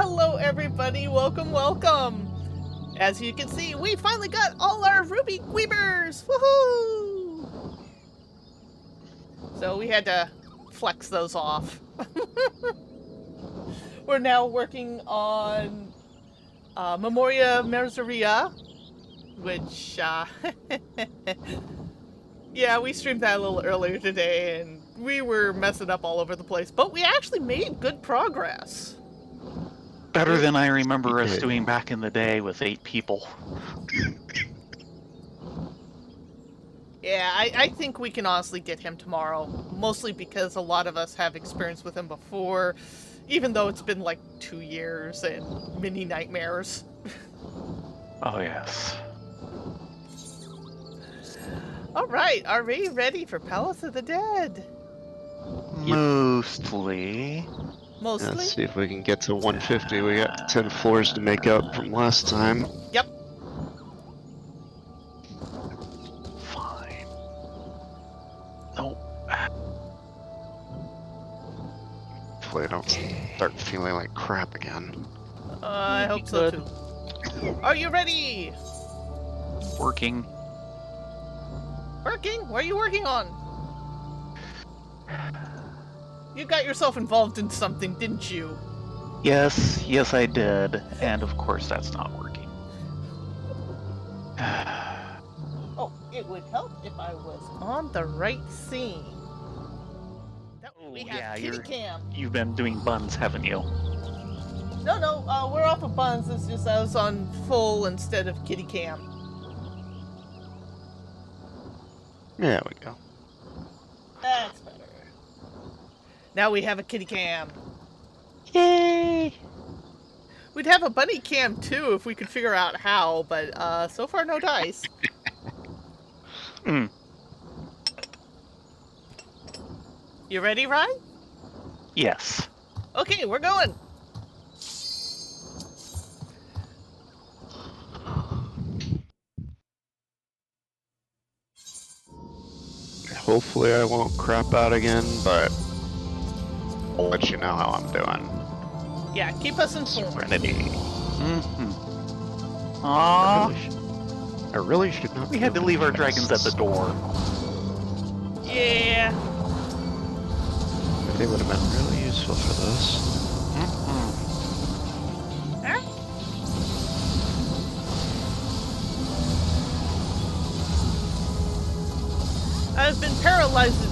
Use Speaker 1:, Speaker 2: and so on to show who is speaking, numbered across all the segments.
Speaker 1: hello everybody, welcome. As you can see, we finally got all our Ruby Weebers, woohoo! So we had to flex those off. We're now working on Memoria Merceria, which, yeah, we streamed that a little earlier today, and we were messing up all over the place, but we actually made good progress.
Speaker 2: Better than I remember us doing back in the day with 8 people.
Speaker 1: Yeah, I think we can honestly get him tomorrow, mostly because a lot of us have experience with him before, even though it's been like 2 years and many nightmares.
Speaker 2: Oh, yes.
Speaker 1: Alright, are we ready for Palace of the Dead?
Speaker 2: Mostly.
Speaker 1: Mostly?
Speaker 3: Let's see if we can get to 150. We got 10 floors to make up from last time.
Speaker 1: Yep.
Speaker 2: Fine. Nope.
Speaker 3: Hopefully I don't start feeling like crap again.
Speaker 1: I hope so too. Are you ready?
Speaker 2: Working.
Speaker 1: Working? What are you working on? You got yourself involved in something, didn't you?
Speaker 2: Yes, I did. And of course that's not working.
Speaker 1: Oh, it would help if I was on the right scene. We have kitty cam.
Speaker 2: You've been doing buns, haven't you?
Speaker 1: No, we're off of buns. It's just I was on full instead of kitty cam.
Speaker 3: There we go.
Speaker 1: That's better. Now we have a kitty cam.
Speaker 2: Yay!
Speaker 1: We'd have a bunny cam too if we could figure out how, but so far no dice. You ready, Ryan?
Speaker 2: Yes.
Speaker 1: Okay, we're going.
Speaker 3: Hopefully I won't crap out again, but I'll let you know how I'm doing.
Speaker 1: Yeah, keep us informed.
Speaker 3: Serenity.
Speaker 2: Aww.
Speaker 3: I really should not.
Speaker 2: We had to leave our dragons at the door.
Speaker 1: Yeah.
Speaker 3: They would have been really useful for this.
Speaker 1: Huh? I've been paralyzed.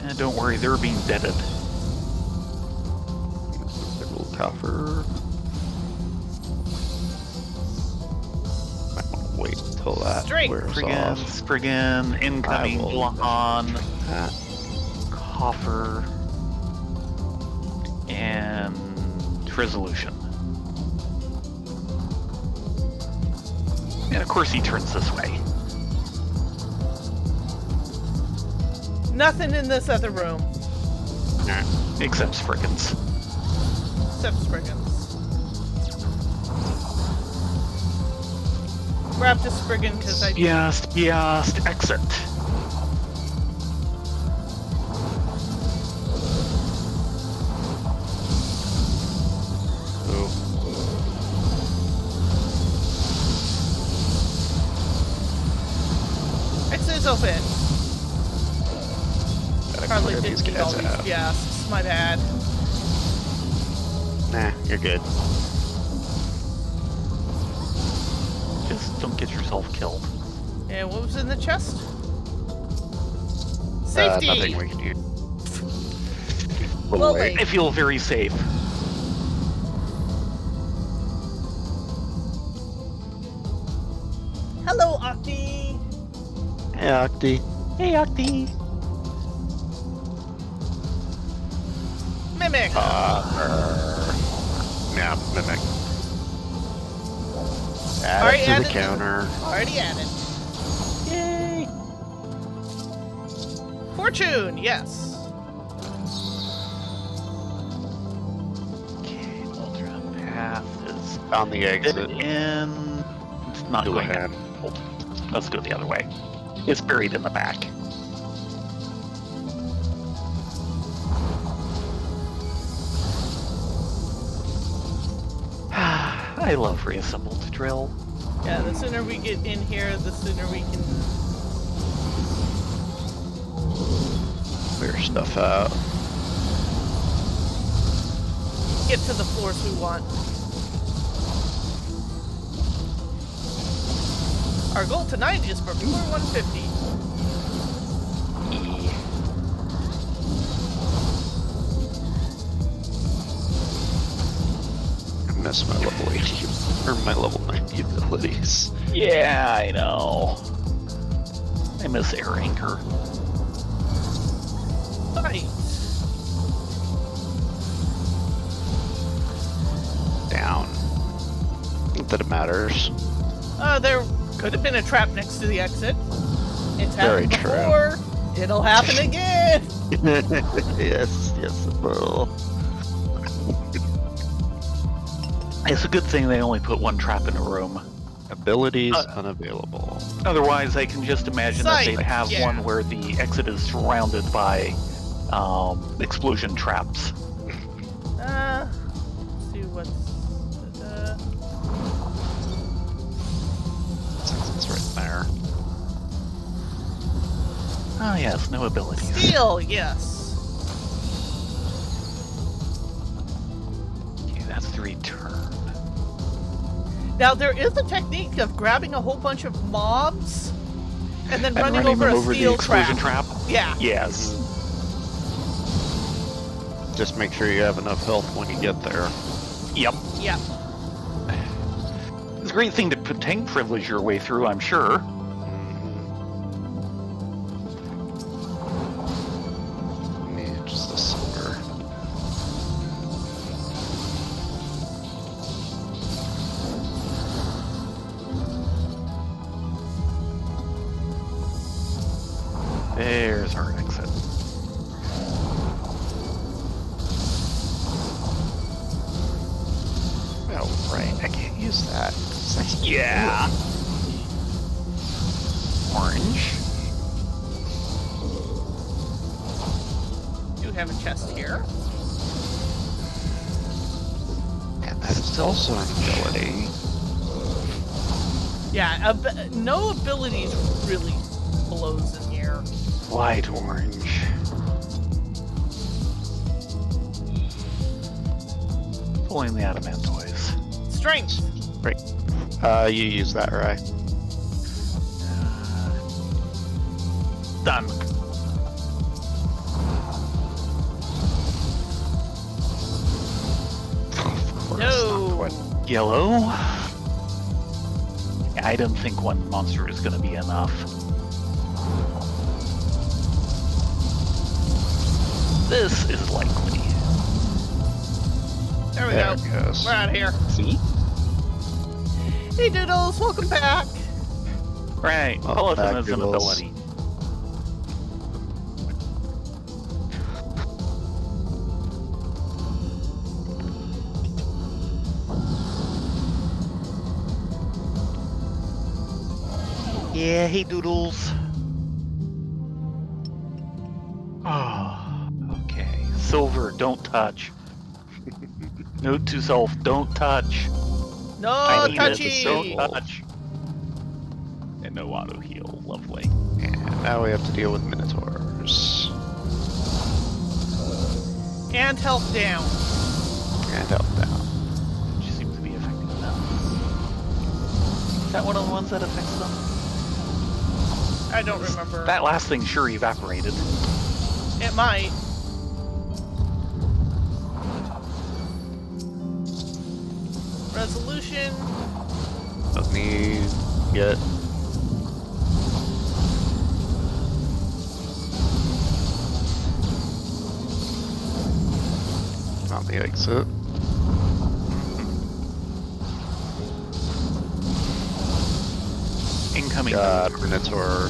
Speaker 2: And don't worry, they're being deaded.
Speaker 3: A little tougher. Might want to wait until that wears off.
Speaker 2: Spriggan, incoming Blahan, Coffer, and Resolution. And of course he turns this way.
Speaker 1: Nothing in this other room.
Speaker 2: Except Spriggan's.
Speaker 1: Except Spriggan's. Grab the Spriggan because I...
Speaker 2: Yes, exit.
Speaker 1: Exit is open. Hardly
Speaker 3: clear these
Speaker 1: didn't need all
Speaker 3: guys out.
Speaker 1: these gasps. My bad.
Speaker 3: Nah, you're good.
Speaker 2: Just don't get yourself killed.
Speaker 1: And what was in the chest? Safety!
Speaker 3: Nothing we can do.
Speaker 1: Well, wait.
Speaker 2: I feel very safe.
Speaker 1: Hello, Octi!
Speaker 3: Hey, Octi.
Speaker 2: Hey, Octi.
Speaker 1: Mimic!
Speaker 3: Yeah, Mimic.
Speaker 1: Already
Speaker 3: Add it to
Speaker 1: added
Speaker 3: the counter.
Speaker 1: Already added.
Speaker 2: Yay!
Speaker 1: Fortune, yes.
Speaker 2: Okay, alternate path is
Speaker 3: On the exit.
Speaker 2: in. It's not
Speaker 3: Go
Speaker 2: going
Speaker 3: ahead.
Speaker 2: in. Let's go the other way. It's buried in the back. I love reassembled drill.
Speaker 1: Yeah, the sooner we get in here, the sooner we can...
Speaker 3: Clear stuff out.
Speaker 1: get to the floors we want. Our goal tonight is for floor 150.
Speaker 3: I miss my level 80 or my level 90 abilities.
Speaker 2: Yeah, I know. I miss air anchor.
Speaker 1: Right.
Speaker 3: Down. Not that it matters.
Speaker 1: There could have been a trap next to the exit. It's
Speaker 3: Very
Speaker 1: happened
Speaker 3: true.
Speaker 1: before. It'll happen again.
Speaker 3: Yes, it will.
Speaker 2: It's a good thing they only put one trap in a room.
Speaker 3: Abilities unavailable.
Speaker 2: Otherwise, I can just imagine that
Speaker 1: Sight,
Speaker 2: they'd have
Speaker 1: yeah.
Speaker 2: one where the exit is surrounded by explosion traps.
Speaker 1: Let's see what's...
Speaker 3: It's right there.
Speaker 2: Oh yes, no abilities.
Speaker 1: Steel, yes.
Speaker 2: Okay, that's the return.
Speaker 1: Now, there is a technique of grabbing a whole bunch of mobs and then
Speaker 2: And
Speaker 1: running over a
Speaker 2: them
Speaker 1: steel
Speaker 2: the explosion
Speaker 1: trap.
Speaker 2: trap.
Speaker 1: Yeah.
Speaker 2: Yes.
Speaker 3: Just make sure you have enough health when you get there.
Speaker 2: Yep.
Speaker 1: Yeah.
Speaker 2: It's a great thing to put tank privilege your way through, I'm sure.
Speaker 3: Need just a silver.
Speaker 2: There's our exit.
Speaker 3: Oh, right. I can't use that.
Speaker 2: Yeah. Orange.
Speaker 1: Do have a chest here.
Speaker 3: And that is also an ability.
Speaker 1: Yeah, no abilities really blows in here.
Speaker 2: Light orange. Pulling the adamantoise.
Speaker 1: Strength.
Speaker 3: You use that, right?
Speaker 2: Done.
Speaker 3: Of course,
Speaker 1: No.
Speaker 3: not quite.
Speaker 2: Yellow. I don't think one monster is going to be enough. This is likely.
Speaker 1: There we
Speaker 3: There
Speaker 1: go.
Speaker 3: it goes.
Speaker 1: We're out of here.
Speaker 2: See?
Speaker 1: Hey, Doodles, welcome back.
Speaker 2: Right.
Speaker 3: Well,
Speaker 2: Bulletin
Speaker 3: back
Speaker 2: is an
Speaker 3: doodles.
Speaker 2: ability. Yeah, hey Doodles. Oh, okay. Silver, don't touch. Note to self, don't touch.
Speaker 1: No
Speaker 2: I need it,
Speaker 1: touchy.
Speaker 2: don't touch. And no auto heal, lovely.
Speaker 3: And now we have to deal with minotaurs.
Speaker 1: And health down.
Speaker 3: And health down.
Speaker 2: Which seems to be affecting them. Is that one of the ones that affects them?
Speaker 1: I don't remember.
Speaker 2: That last thing sure evaporated.
Speaker 1: It might. Resolution.
Speaker 3: Let me get. On the exit.
Speaker 2: Incoming.
Speaker 3: Minotaur.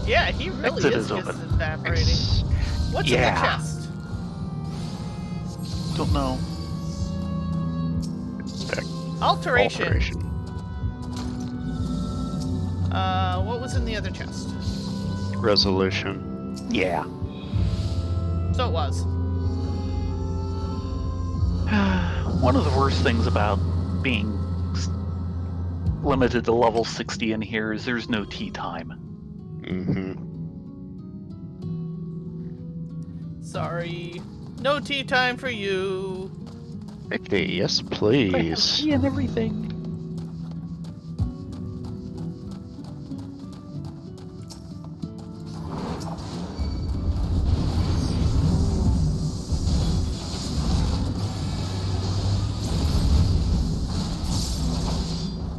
Speaker 1: Yeah, he really
Speaker 2: Exit
Speaker 1: is
Speaker 2: is
Speaker 1: just
Speaker 2: open.
Speaker 1: evaporating. What's in the
Speaker 2: Yeah.
Speaker 1: chest?
Speaker 2: Don't know.
Speaker 3: Spec
Speaker 1: Alteration.
Speaker 3: alteration.
Speaker 1: What was in the other chest?
Speaker 3: Resolution.
Speaker 2: Yeah.
Speaker 1: So it was.
Speaker 2: One of the worst things about being limited to level 60 in here is there's no tea time.
Speaker 3: Mm-hmm.
Speaker 1: Sorry. No tea time for you.
Speaker 3: Mickey, yes,
Speaker 2: I have
Speaker 3: please.
Speaker 2: tea and everything.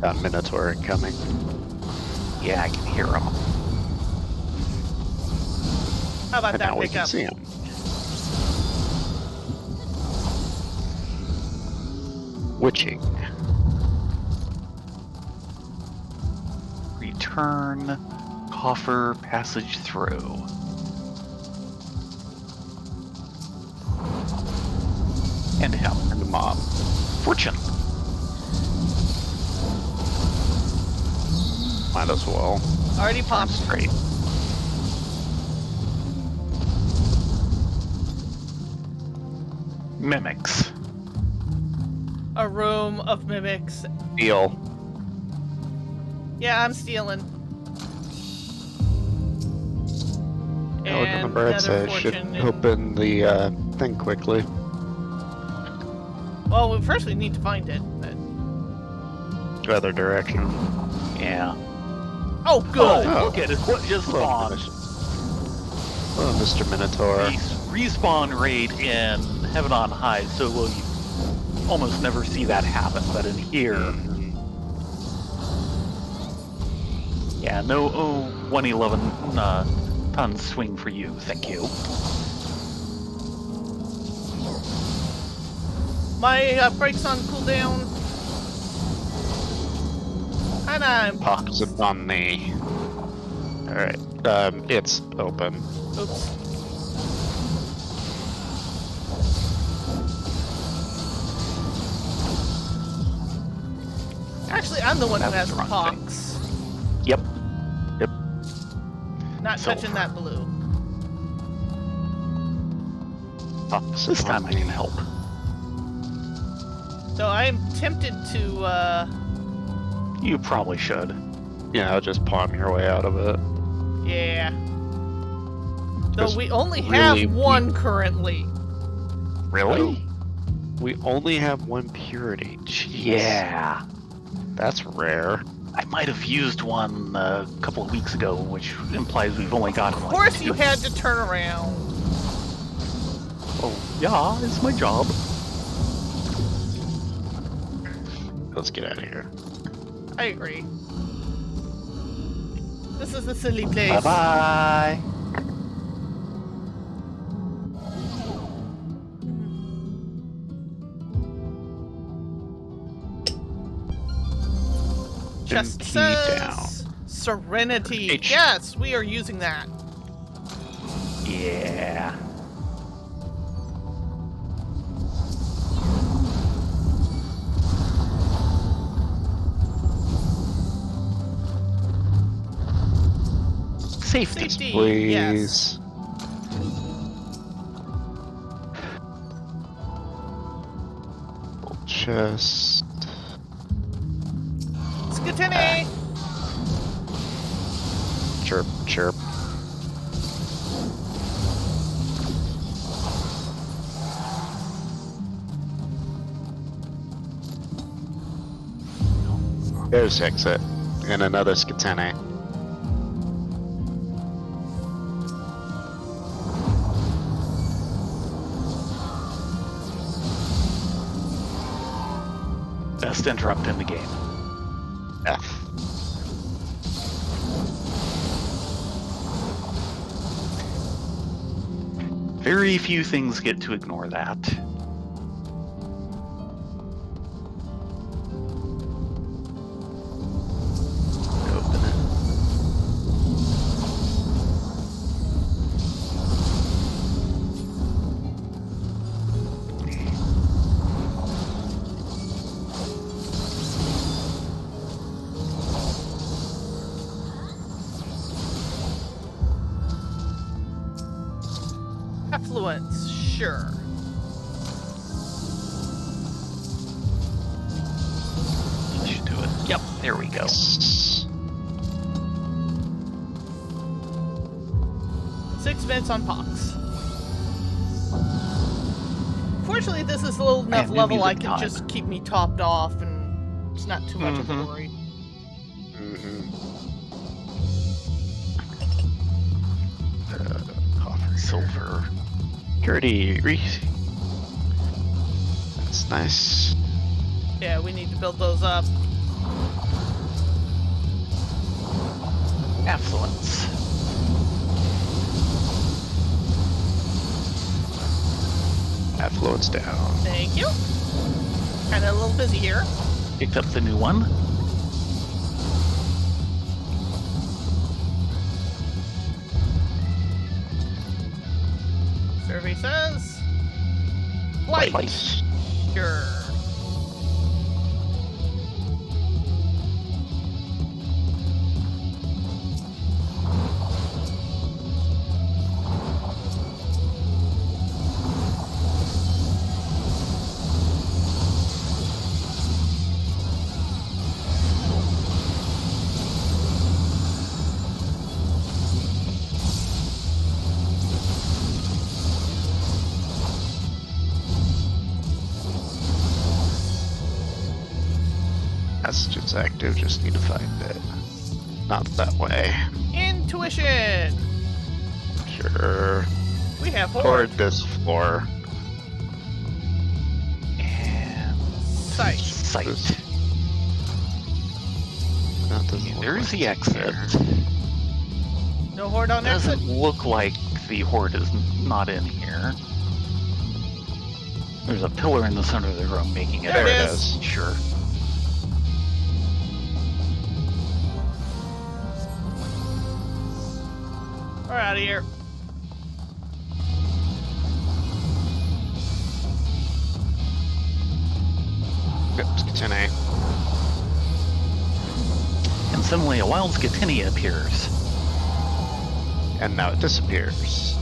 Speaker 3: Got Minotaur coming.
Speaker 2: Yeah, I can hear him.
Speaker 1: How about
Speaker 3: And
Speaker 1: that
Speaker 3: now we can
Speaker 1: pickup?
Speaker 3: see him. Witching.
Speaker 2: Return, coffer, passage through. And him.
Speaker 3: And the mob.
Speaker 2: Fortune.
Speaker 3: Might as well.
Speaker 1: Already popped.
Speaker 2: Straight. Mimics.
Speaker 1: A room of mimics.
Speaker 3: Deal.
Speaker 1: Yeah, I'm stealing.
Speaker 3: Yeah, look on the bright
Speaker 1: another
Speaker 3: side. Should
Speaker 1: fortune in-
Speaker 3: open the thing quickly.
Speaker 1: Well, first we need to find it. But...
Speaker 3: Other direction.
Speaker 2: Yeah.
Speaker 1: Oh, good.
Speaker 3: Oh.
Speaker 2: Look at it. What just
Speaker 3: Hello,
Speaker 2: spawned?
Speaker 3: Oh, Mr. Minotaur.
Speaker 2: Respawn rate in Heaven on High, so will you almost never see that happen. But in here,
Speaker 3: Mhm.
Speaker 2: yeah, no 111 ton swing for you. Thank you.
Speaker 1: My brakes on cooldown. And I'm...
Speaker 3: Pox upon thee. Alright, it's open.
Speaker 1: Oops. Actually, I'm the one who
Speaker 2: That
Speaker 1: has
Speaker 2: was
Speaker 1: the
Speaker 2: the wrong thing.
Speaker 1: pox.
Speaker 2: Yep.
Speaker 1: Not
Speaker 2: So
Speaker 1: touching
Speaker 2: far.
Speaker 1: that blue.
Speaker 3: Pox
Speaker 2: This
Speaker 3: upon
Speaker 2: time I can
Speaker 3: thee.
Speaker 2: help.
Speaker 1: So I'm tempted to,
Speaker 2: You probably should.
Speaker 3: Yeah, I'll just palm your way out of it.
Speaker 1: yeah. Though
Speaker 3: Just
Speaker 1: we only
Speaker 3: really
Speaker 1: have one currently.
Speaker 2: Really?
Speaker 3: We only have one purity. Jeez.
Speaker 2: Yeah.
Speaker 3: That's rare.
Speaker 2: I might have used one a couple of weeks ago, which implies we've only got
Speaker 1: Of
Speaker 2: like
Speaker 1: course
Speaker 2: two.
Speaker 1: you had to turn around.
Speaker 2: Oh, yeah, it's my job.
Speaker 3: Let's get out of here.
Speaker 1: I agree. This is a silly place.
Speaker 2: Bye-bye.
Speaker 1: Just
Speaker 3: Key
Speaker 1: says
Speaker 3: down.
Speaker 1: Serenity.
Speaker 3: H.
Speaker 1: Yes, we are using that.
Speaker 2: Yeah. Safety.
Speaker 1: Safety.
Speaker 3: Please.
Speaker 1: Yes.
Speaker 3: Chest.
Speaker 1: Skitini.
Speaker 3: Chirp, chirp. There's exit. And another Skitene.
Speaker 2: Best interrupt in the game.
Speaker 3: F.
Speaker 2: Very few things get to ignore that. Open it.
Speaker 1: Affluence, sure.
Speaker 2: That should do it. Yep, there we go.
Speaker 1: 6 minutes on Pox. Fortunately, this is a little enough
Speaker 2: new
Speaker 1: level I
Speaker 2: music
Speaker 1: can
Speaker 2: time.
Speaker 1: just keep me topped off, and it's not too much of a
Speaker 2: Mhm.
Speaker 1: worry.
Speaker 3: Copper.
Speaker 2: Silver.
Speaker 3: Dirty Reese. That's nice.
Speaker 1: Yeah, we need to build those up.
Speaker 2: Affluence.
Speaker 3: Affluence down.
Speaker 1: Thank you. Kind of a little busy here.
Speaker 2: Picked up the new one.
Speaker 1: Survey says... Light.
Speaker 2: Light.
Speaker 1: Sure.
Speaker 3: Messages active, just need to find it. Not that way.
Speaker 1: Intuition.
Speaker 3: Sure.
Speaker 1: We have
Speaker 3: Toward
Speaker 1: Horde.
Speaker 3: this floor.
Speaker 2: And
Speaker 1: Sight.
Speaker 2: sight.
Speaker 3: That doesn't look
Speaker 2: There's
Speaker 3: like
Speaker 2: the
Speaker 3: it's
Speaker 2: exit.
Speaker 3: there.
Speaker 1: No Horde on exit.
Speaker 2: Doesn't look like the horde is not in here. There's a pillar in the center of the room making it.
Speaker 1: There it
Speaker 3: There it
Speaker 1: is.
Speaker 3: is.
Speaker 2: Sure.
Speaker 1: We're out of here.
Speaker 3: Yep, continue.
Speaker 2: And suddenly a wild Scatinia appears.
Speaker 3: And now it disappears.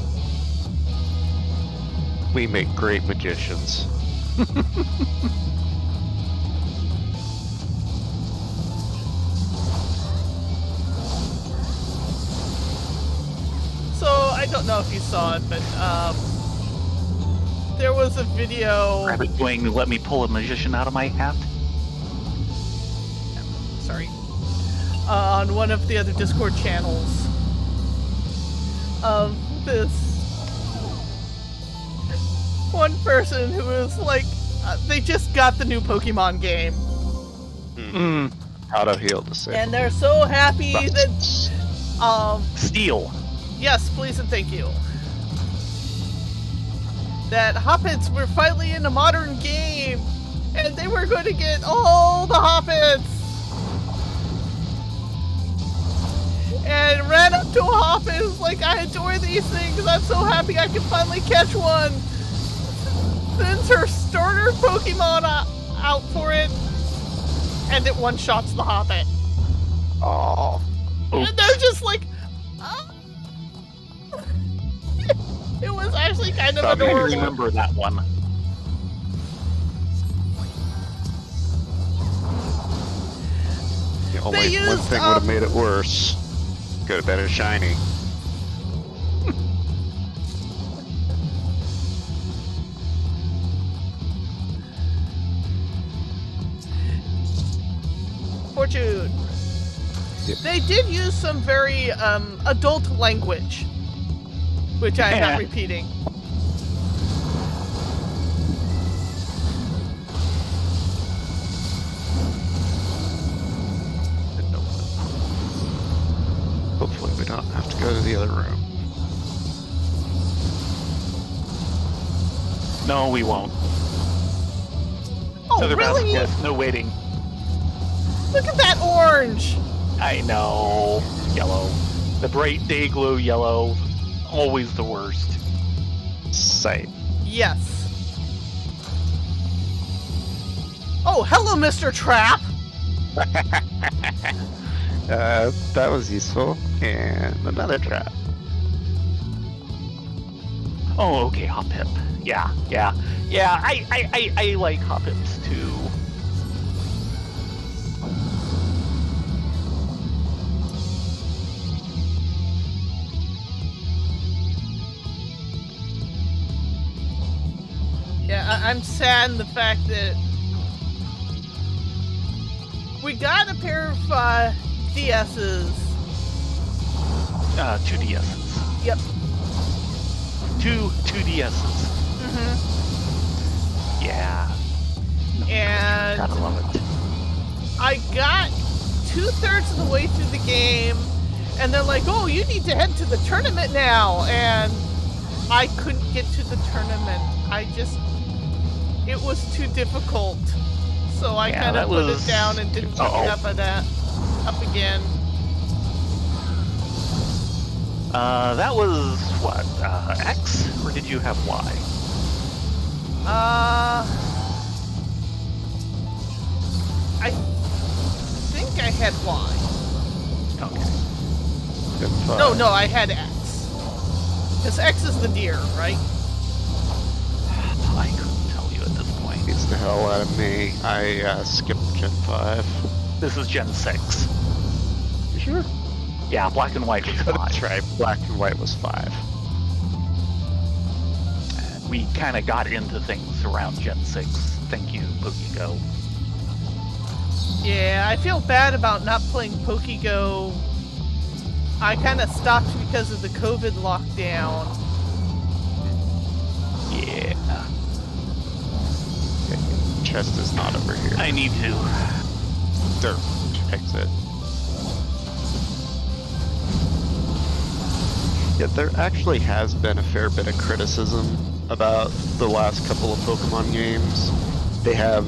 Speaker 3: We make great magicians.
Speaker 1: So, I don't know if you saw it, but, there was a video...
Speaker 2: Rabbit going to let me pull a magician out of my hat.
Speaker 1: Sorry. On one of the other Discord channels of this one person who was like, they just got the new Pokemon game,
Speaker 2: Mm.
Speaker 3: Auto heal to save.
Speaker 1: and they're so happy that,
Speaker 2: Steel.
Speaker 1: yes, please and thank you, that Hoppets were finally in a modern game, and they were going to get all the Hoppets. And ran up to a Hoppet, was like, I adore these things, I'm so happy I can finally catch one. Sends her starter Pokemon out for it, and it one-shots the Hoppet.
Speaker 3: Oh,
Speaker 1: And they're just like, "Ah." It was actually kind of
Speaker 3: Stop
Speaker 2: I
Speaker 1: adorable.
Speaker 2: remember that one.
Speaker 3: the only
Speaker 1: They
Speaker 3: one
Speaker 1: used,
Speaker 3: thing would have made it worse. Could have been a shiny.
Speaker 1: Fortune.
Speaker 3: Yep.
Speaker 1: They did use some very adult language, which I'm
Speaker 2: Yeah.
Speaker 1: not repeating.
Speaker 3: Didn't know what. Hopefully we don't have to go to the other room.
Speaker 2: No, we won't.
Speaker 1: Oh,
Speaker 2: Other
Speaker 1: really?
Speaker 2: yes, no waiting.
Speaker 1: Look at that orange!
Speaker 2: I know. Yellow. The bright day glow yellow. Always the worst.
Speaker 3: Sight.
Speaker 1: Yes. Oh, hello, Mr. Trap!
Speaker 3: That was useful. And another trap.
Speaker 2: Oh, okay, Hoppip. Yeah. I like Hoppips too.
Speaker 1: Yeah, I'm sad in the fact that we got a pair of DSs.
Speaker 2: 2 DSs.
Speaker 1: Yep.
Speaker 2: Two DSs.
Speaker 1: Mm-hmm.
Speaker 2: Yeah.
Speaker 1: And
Speaker 2: Gotta love it.
Speaker 1: I got 2/3 of the way through the game, and they're like, "Oh, you need to head to the tournament now," and I couldn't get to the tournament. It was too difficult, so I kind of put it down and didn't pick it up again.
Speaker 2: That was what? X, or did you have Y?
Speaker 1: I think I had Y.
Speaker 2: Okay.
Speaker 1: No, I had X. Because X is the deer, right?
Speaker 2: I couldn't tell you at this point.
Speaker 3: Beats the hell out of me. I skipped Gen 5.
Speaker 2: This is Gen 6.
Speaker 3: You sure?
Speaker 2: Yeah, black and white was 5.
Speaker 3: That's right. Black and white was 5.
Speaker 2: We kind of got into things around Gen 6. Thank you, PokeGo.
Speaker 1: Yeah, I feel bad about not playing PokeGo. I kind of stopped because of the COVID lockdown.
Speaker 2: Yeah.
Speaker 3: Chest is not over here.
Speaker 2: I need to.
Speaker 3: Dirt. Exit. Yeah, there actually has been a fair bit of criticism about the last couple of Pokemon games. They have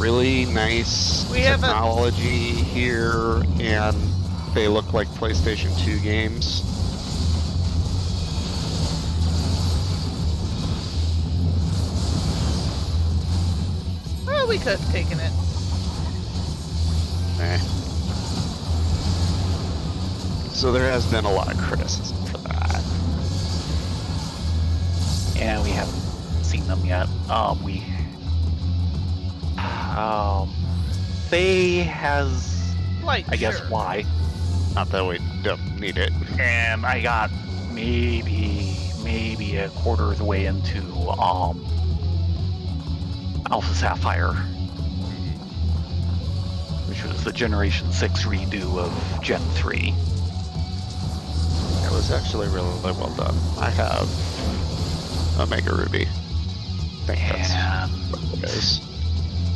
Speaker 3: really nice technology here, and they look like PlayStation 2 games.
Speaker 1: Well, we could have taken it.
Speaker 3: So there has been a lot of criticism for that.
Speaker 2: Yeah, we haven't seen them yet. Faye has,
Speaker 1: Like,
Speaker 2: I guess,
Speaker 1: sure.
Speaker 2: Y.
Speaker 3: Not that we don't need it.
Speaker 2: And I got maybe a quarter of the way into Alpha Sapphire, which was the Generation 6 redo of Gen 3.
Speaker 3: It was actually really well done. I have Omega Ruby. I think that's what it is.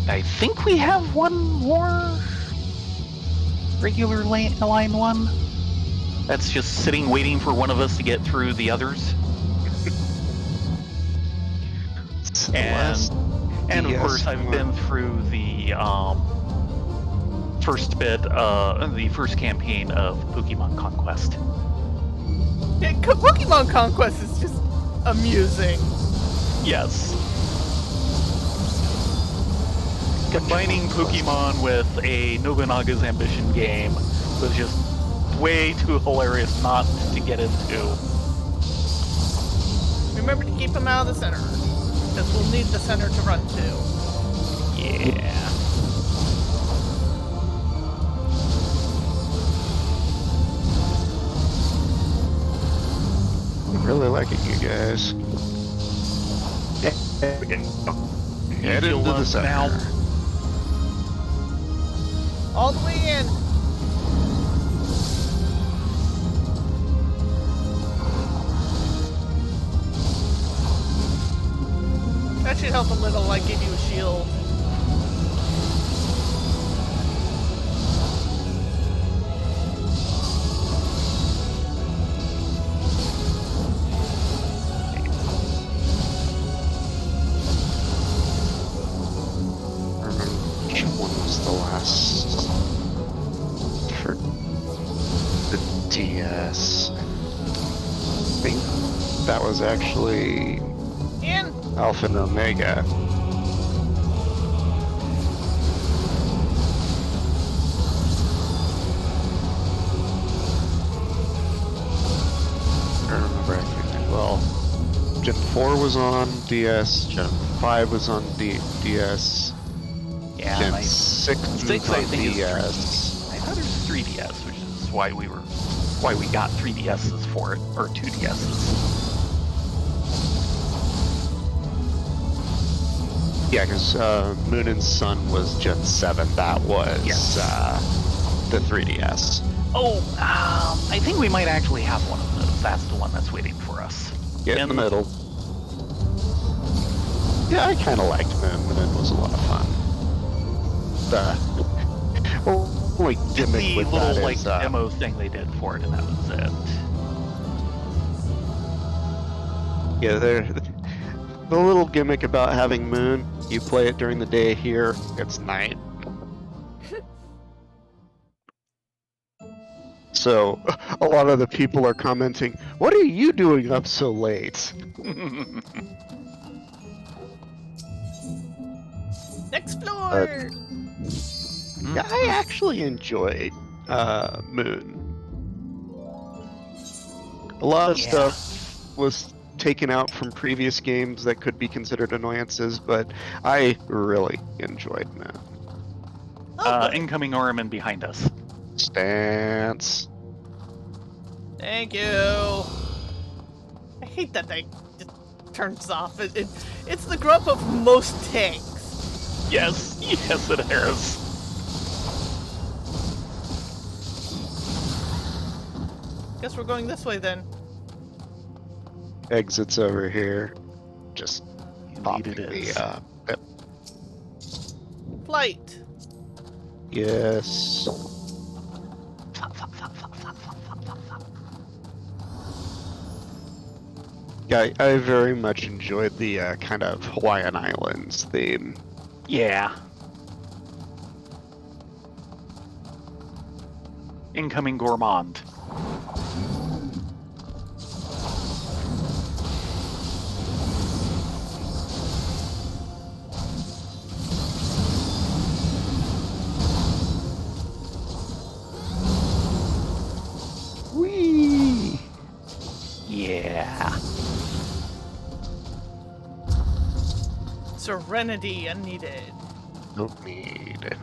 Speaker 2: I think we have one more regular line one. That's just sitting waiting for one of us to get through the others. And of course, I've been through the first the first campaign of Pokemon Conquest.
Speaker 1: Yeah, Pokemon Conquest is just amusing.
Speaker 2: Yes. Combining Pokemon with a Nobunaga's Ambition game was just way too hilarious not to get into.
Speaker 1: Remember to keep them out of the center, because we'll need the center to run to.
Speaker 2: Yeah.
Speaker 3: I'm really liking you guys. Head into the center.
Speaker 2: Now.
Speaker 1: All the way in. That should help a little, like give you a shield.
Speaker 3: Which one was the last for the DS? I think that was actually
Speaker 1: In.
Speaker 3: Alpha and Omega. I remember everything well. Gen 4 was on DS, Gen 5 was on DS,
Speaker 2: Yeah,
Speaker 3: Gen
Speaker 2: and
Speaker 3: 6 was
Speaker 2: I
Speaker 3: on
Speaker 2: think
Speaker 3: DS.
Speaker 2: is 3D. I thought it was 3DS, which is why we got 3DSs for it, or 2DSs.
Speaker 3: Yeah, because Moon and Sun was Gen 7. That was
Speaker 2: Yes.
Speaker 3: The 3DS.
Speaker 2: Oh, I think we might actually have one of those. That's the one that's waiting for us.
Speaker 3: Get in the middle. Yeah, I kind of liked Moon. Moon was a lot of fun. The only gimmick
Speaker 2: The
Speaker 3: with
Speaker 2: little
Speaker 3: that
Speaker 2: like
Speaker 3: is,
Speaker 2: demo thing they did for it, and that was it.
Speaker 3: yeah, the little gimmick about having Moon. You play it during the day here, it's night. So, a lot of the people are commenting, "What are you doing up so late?"
Speaker 1: Next floor!
Speaker 3: Yeah, I actually enjoyed Moon. A lot of stuff was taken out from previous games that could be considered annoyances, but I really enjoyed Moon.
Speaker 1: Oh, good.
Speaker 2: Incoming Orman behind us.
Speaker 3: Stance.
Speaker 1: Thank you. I hate that thing. It turns off. It's the grump of most tanks.
Speaker 2: Yes, yes it is.
Speaker 1: Guess we're going this way then.
Speaker 3: Exits over here. Just
Speaker 2: Indeed it is.
Speaker 3: Yep.
Speaker 1: Flight.
Speaker 3: Yes. Yeah, I very much enjoyed the kind of Hawaiian Islands theme.
Speaker 2: Yeah. Incoming Gourmand.
Speaker 3: Whee!
Speaker 2: Yeah.
Speaker 1: Serenity unneeded.
Speaker 3: No need.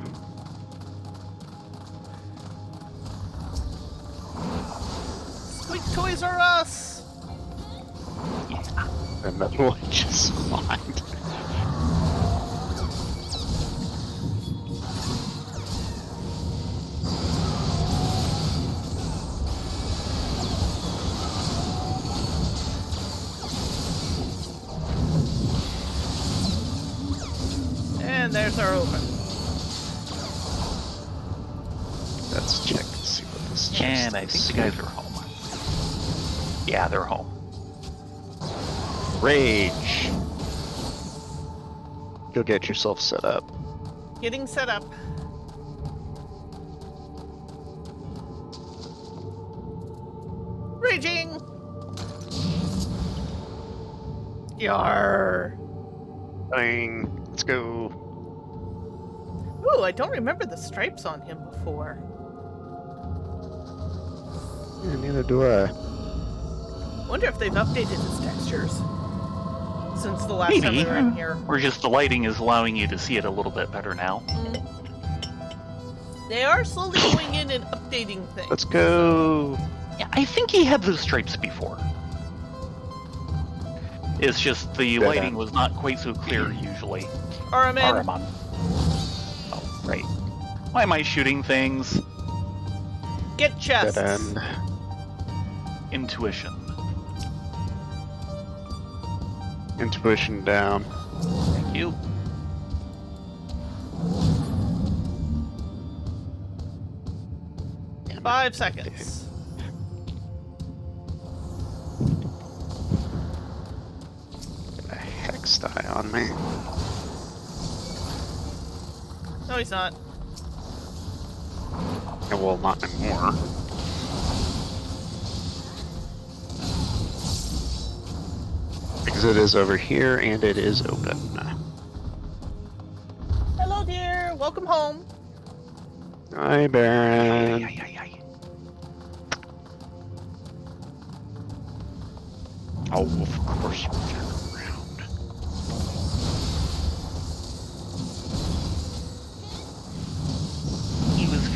Speaker 1: Squeak Toys R Us.
Speaker 2: Yeah.
Speaker 3: And that one just mind.
Speaker 1: And there's our open.
Speaker 3: Let's check and see what this chest
Speaker 2: And I think
Speaker 3: is.
Speaker 2: the guys are home. Yeah, they're home.
Speaker 3: Rage. Go get yourself set up.
Speaker 1: Getting set up. Raging. Yar.
Speaker 3: Bang. Let's go.
Speaker 1: Ooh, I don't remember the stripes on him before.
Speaker 3: Yeah, neither do I.
Speaker 1: Wonder if they've updated his textures since the last time
Speaker 2: Maybe.
Speaker 1: we were in here.
Speaker 2: Or just the lighting is allowing you to see it a little bit better now.
Speaker 1: They are slowly going in and updating things.
Speaker 3: Let's go.
Speaker 2: Yeah, I think he had those stripes before. It's just the
Speaker 3: Dead
Speaker 2: lighting
Speaker 3: end.
Speaker 2: was not quite so clear usually.
Speaker 1: Araman.
Speaker 2: Araman. Oh, right. Why am I shooting things?
Speaker 1: Get chests.
Speaker 3: Dead end.
Speaker 2: Intuition.
Speaker 3: Intuition down.
Speaker 2: Thank you.
Speaker 3: Damn it.
Speaker 1: 5 seconds.
Speaker 3: Get a hex die on me.
Speaker 1: No, he's not.
Speaker 3: Yeah, well, not anymore. Because it is over here and it is open.
Speaker 1: Hello, dear. Welcome home.
Speaker 3: Hi, Baron.
Speaker 2: Ay, ay, ay.
Speaker 3: Oh, of course you can.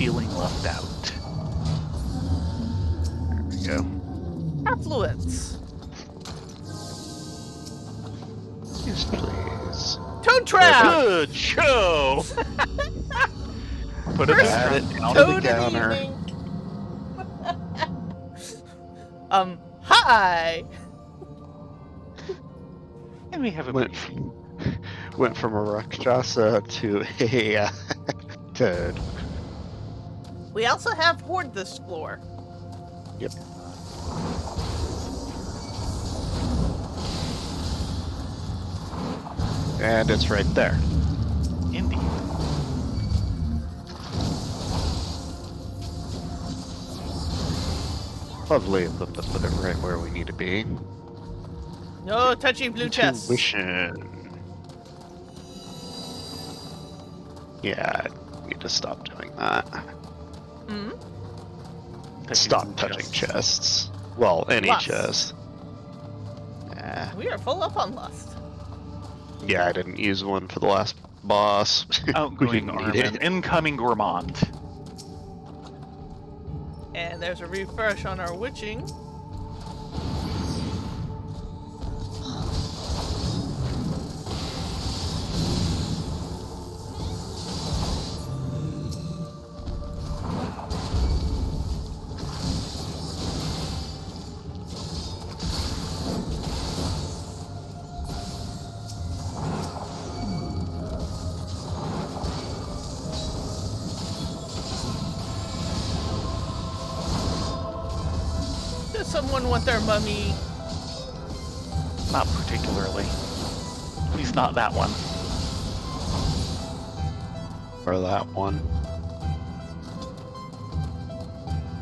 Speaker 2: feeling left out.
Speaker 3: There we go.
Speaker 1: Affluence.
Speaker 3: Yes, please.
Speaker 1: Toad trap!
Speaker 2: Good show! Put it
Speaker 3: Add it
Speaker 2: down.
Speaker 3: to
Speaker 1: Toad
Speaker 3: the
Speaker 1: in the
Speaker 3: counter.
Speaker 1: evening. Hi!
Speaker 2: And we have a
Speaker 3: Went from a Rakshasa to a toad.
Speaker 1: We also have Horde this floor.
Speaker 3: Yep. And it's right there.
Speaker 2: Indeed.
Speaker 3: Lovely of them to put it right where we need to be.
Speaker 1: No touchy blue chest.
Speaker 3: Intuition. Yeah, I need to stop doing that.
Speaker 1: Hmm?
Speaker 3: Stop touching chests. Well, any
Speaker 1: Lust.
Speaker 3: chest. Yeah.
Speaker 1: We are full up on lust.
Speaker 3: Yeah, I didn't use one for the last boss.
Speaker 2: Outgoing
Speaker 3: We didn't need
Speaker 2: Armin. Incoming Gourmand.
Speaker 1: And there's a refresh on our witching. Does someone want their mummy?
Speaker 2: Not particularly. At least not that one.
Speaker 3: Or that one.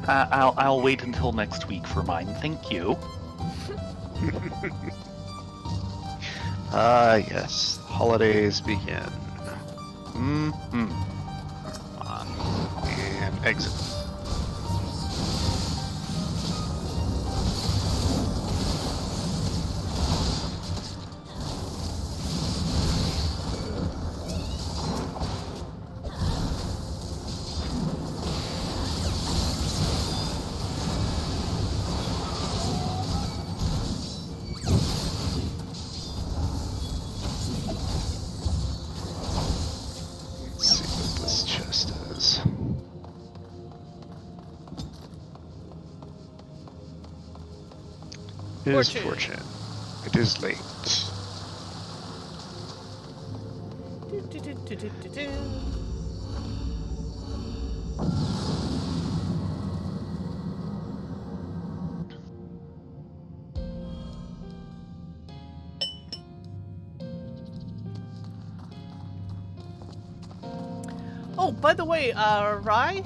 Speaker 2: I'll wait until next week for mine. Thank you.
Speaker 3: Ah, yes. Holidays begin.
Speaker 2: Mm-hmm.
Speaker 3: And exit. Let's see what this chest is. It is
Speaker 1: Fortune.
Speaker 3: fortune. It is late.
Speaker 1: Do-do-do-do-do-do. Oh, by the way, Rye,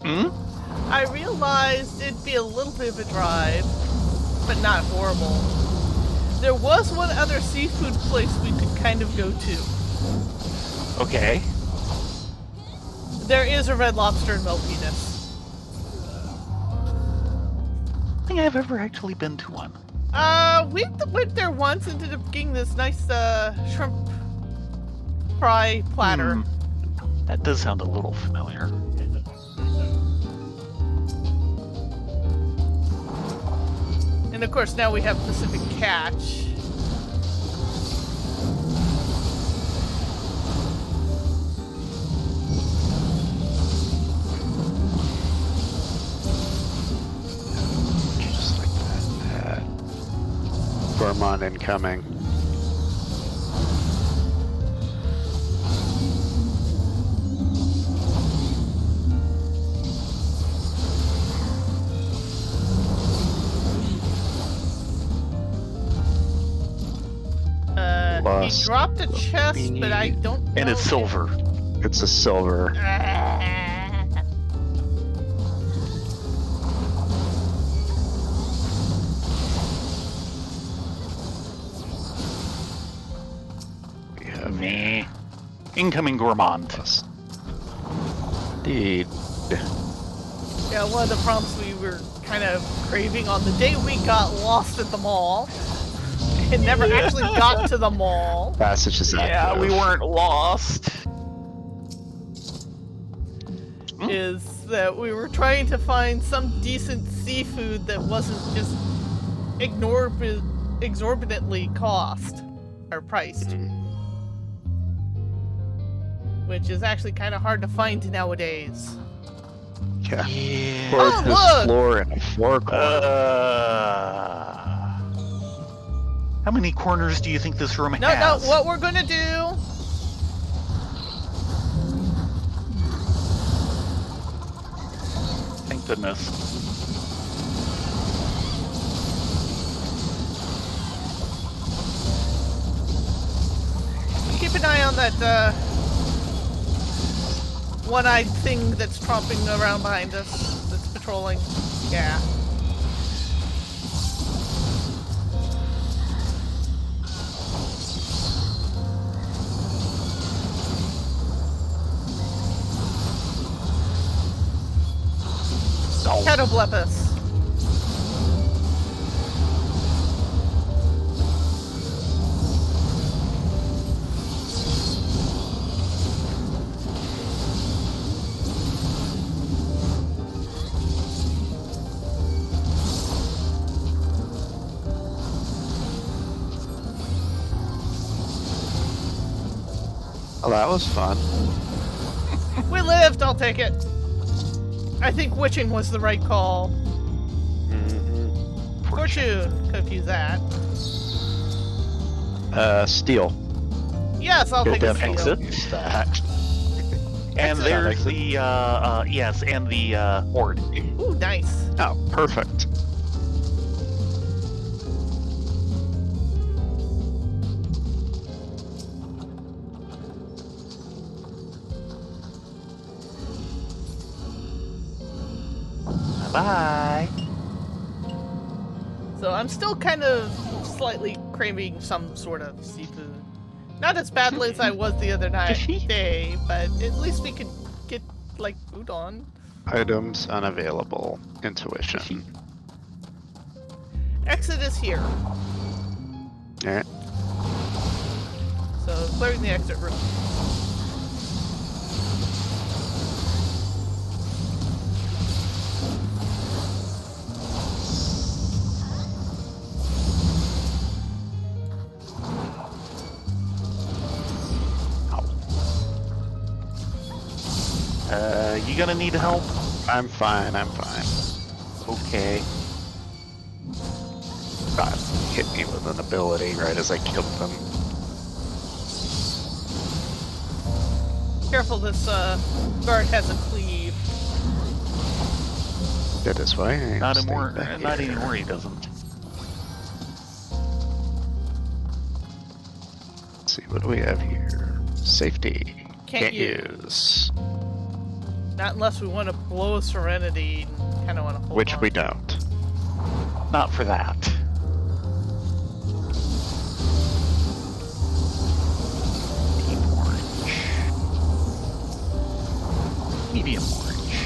Speaker 2: Hmm?
Speaker 1: I realized it'd be a little bit of a drive, but not horrible. There was one other seafood place we could kind of go to.
Speaker 2: Okay.
Speaker 1: There is a Red Lobster in Milpinus.
Speaker 2: I think I've ever actually been to one.
Speaker 1: We went there once and ended up getting this nice shrimp fry platter.
Speaker 2: Hmm. That does sound a little familiar.
Speaker 1: And of course now we have Pacific Catch.
Speaker 3: Just like that. Gourmand incoming.
Speaker 1: He
Speaker 3: Lost
Speaker 1: dropped a chest, but I don't know.
Speaker 2: And it's silver.
Speaker 3: It's a silver. We have
Speaker 2: Meh. Incoming Gourmand.
Speaker 3: plus. Indeed.
Speaker 1: Yeah, one of the prompts we were kind of craving on the day we got lost at the mall and never actually got to the mall.
Speaker 3: Passage is
Speaker 2: Yeah, we
Speaker 3: active.
Speaker 2: weren't lost.
Speaker 1: is that we were trying to find some decent seafood that wasn't just exorbitantly cost or priced. Which is actually kind of hard to find nowadays.
Speaker 3: Yeah.
Speaker 2: Yeah.
Speaker 3: Or
Speaker 1: Oh,
Speaker 3: this
Speaker 1: look!
Speaker 3: floor and a floor corner.
Speaker 2: How many corners do you think this room
Speaker 1: No,
Speaker 2: has?
Speaker 1: what we're gonna do...
Speaker 2: Thank goodness.
Speaker 1: Keep an eye on that, one-eyed thing that's tromping around behind us, that's patrolling. Yeah.
Speaker 2: Oh.
Speaker 1: Catoblepus.
Speaker 3: Oh, that was fun.
Speaker 1: We lived, I'll take it. I think witching was the right call. Fortune, confuse that.
Speaker 3: Steel.
Speaker 1: Yes, I'll take a
Speaker 2: down
Speaker 1: steal.
Speaker 2: exit.
Speaker 3: Use that.
Speaker 2: And
Speaker 1: Exit.
Speaker 2: there's the, yes, and the, horde.
Speaker 1: Ooh, nice.
Speaker 3: Oh, perfect.
Speaker 2: Bye.
Speaker 1: So I'm still kind of slightly craving some sort of seafood. Not as badly as I was the other day, but at least we could get, like, udon.
Speaker 3: Items unavailable. Intuition.
Speaker 1: Exit is here.
Speaker 3: Alright.
Speaker 1: So clearing the exit room.
Speaker 2: You gonna need help?
Speaker 3: I'm fine.
Speaker 2: Okay.
Speaker 3: God, hit me with an ability right as I killed them.
Speaker 1: Careful, this guard has a cleave.
Speaker 3: That is why I
Speaker 2: Not
Speaker 3: staying
Speaker 2: anymore.
Speaker 3: back
Speaker 2: Not
Speaker 3: here.
Speaker 2: anymore. He doesn't.
Speaker 3: Let's see, what do we have here? Safety.
Speaker 1: Can't
Speaker 3: use.
Speaker 1: Not unless we want to blow Serenity and kind of want to hold
Speaker 3: Which
Speaker 1: on.
Speaker 3: we don't.
Speaker 2: Not for that. Deep orange. Medium orange.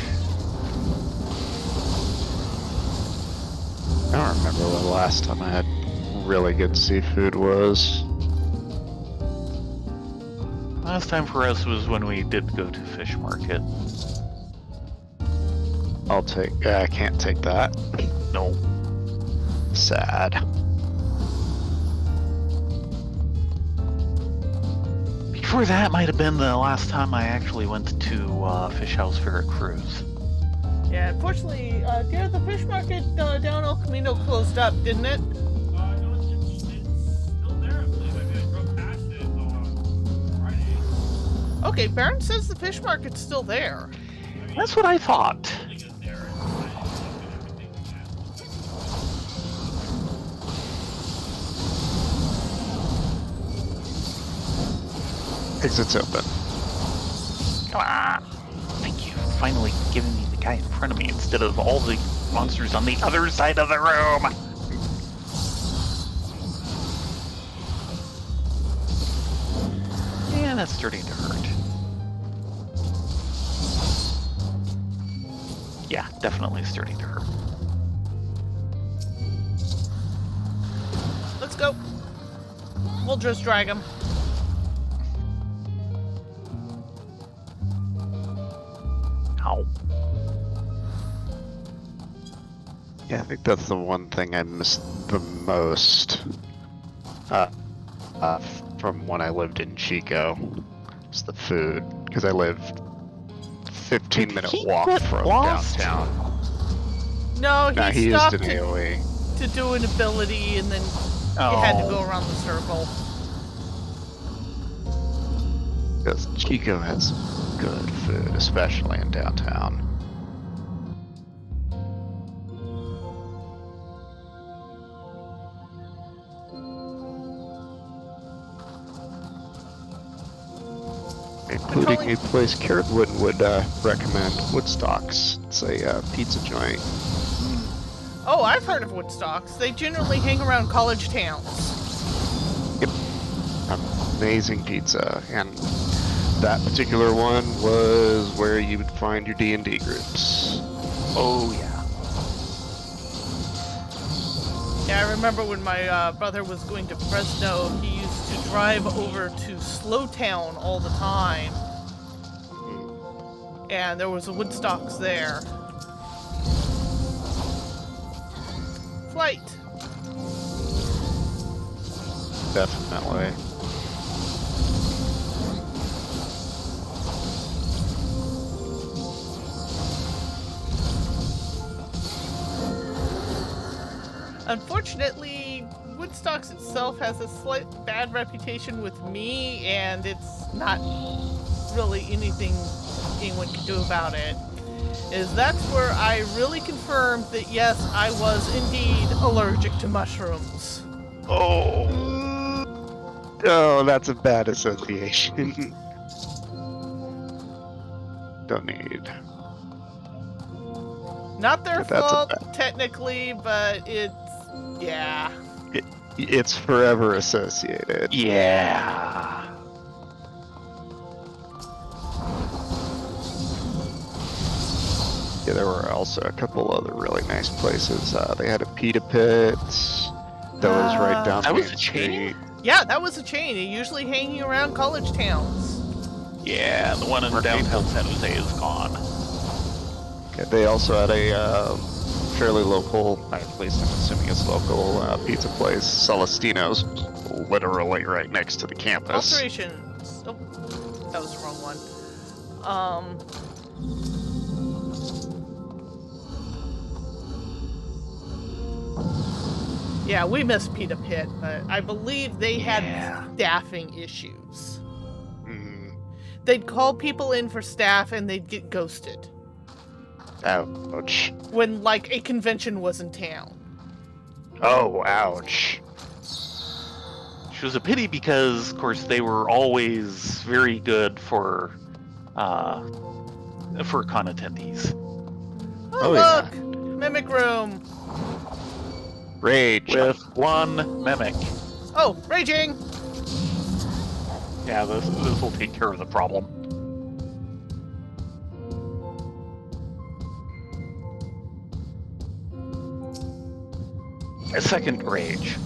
Speaker 3: I don't remember when the last time I had really good seafood was.
Speaker 2: Last time for us was when we did go to Fish Market.
Speaker 3: I'll take. I can't take that.
Speaker 2: No.
Speaker 3: Sad.
Speaker 2: Before that might have been the last time I actually went to Fish House Veracruz.
Speaker 1: Yeah, unfortunately, dear, the fish market down El Camino closed up, didn't it?
Speaker 4: No, it's still there, I believe. I mean, I drove past it on Friday.
Speaker 1: Okay, Baron says the fish market's still there.
Speaker 4: I mean,
Speaker 2: That's what I thought.
Speaker 4: the building is there, and I didn't do everything yet.
Speaker 3: Exit's open.
Speaker 2: Come on. Thank you for finally giving me the guy in front of me instead of all the monsters on the other side of the room. Yeah, that's starting to hurt. Yeah, definitely starting to hurt.
Speaker 1: Let's go. We'll just drag him.
Speaker 2: Ow.
Speaker 3: Yeah, I think that's the one thing I missed the most from when I lived in Chico. It's the food, because I lived 15-minute walk from downtown.
Speaker 1: No,
Speaker 3: Nah,
Speaker 1: he
Speaker 3: he used
Speaker 1: stopped
Speaker 3: an AoE.
Speaker 1: to do an ability, and then you had to go around the circle.
Speaker 3: Because Chico has good food, especially in downtown. Including a place Carrotwood would recommend, Woodstocks. It's a pizza joint.
Speaker 1: Oh, I've heard of Woodstocks. They generally hang around college towns.
Speaker 3: Yep. Amazing pizza, and that particular one was where you would find your D&D groups.
Speaker 2: Oh, yeah.
Speaker 1: Yeah, I remember when my brother was going to Fresno, he used to drive over to Slowtown all the time. And there was a Woodstocks there. Flight.
Speaker 3: Definitely.
Speaker 1: Unfortunately, Woodstocks itself has a slight bad reputation with me, and it's not really anything anyone can do about it. That's where I really confirmed that yes, I was indeed allergic to mushrooms.
Speaker 3: Oh, that's a bad association. Don't need.
Speaker 1: Not their
Speaker 3: But that's a
Speaker 1: fault,
Speaker 3: bad-
Speaker 1: technically, but yeah.
Speaker 3: It's forever associated.
Speaker 2: Yeah.
Speaker 3: Yeah, there were also a couple other really nice places. They had a pita pit that was right down
Speaker 2: That
Speaker 3: Main
Speaker 2: was a chain?
Speaker 3: Street.
Speaker 1: Yeah, that was a chain. It usually hanging around college towns.
Speaker 2: Yeah, the one in downtown San Jose is gone.
Speaker 3: Yeah, they also had a fairly local, at least I'm assuming it's local, pizza place, Celestino's, literally right next to the campus.
Speaker 1: Alterations. Oh, that was the wrong one. Yeah, we missed Pita Pit, but I believe they had staffing issues.
Speaker 3: Mm,
Speaker 1: They'd call people in for staff and they'd get ghosted
Speaker 3: ouch.
Speaker 1: when, like, a convention was in town.
Speaker 3: Oh, ouch.
Speaker 2: Which was a pity because, of course, they were always very good for con attendees.
Speaker 1: Oh,
Speaker 3: yeah.
Speaker 1: look! Mimic Room!
Speaker 3: Rage.
Speaker 2: With one mimic.
Speaker 1: Oh, raging!
Speaker 2: Yeah, this will take care of the problem. A second rage.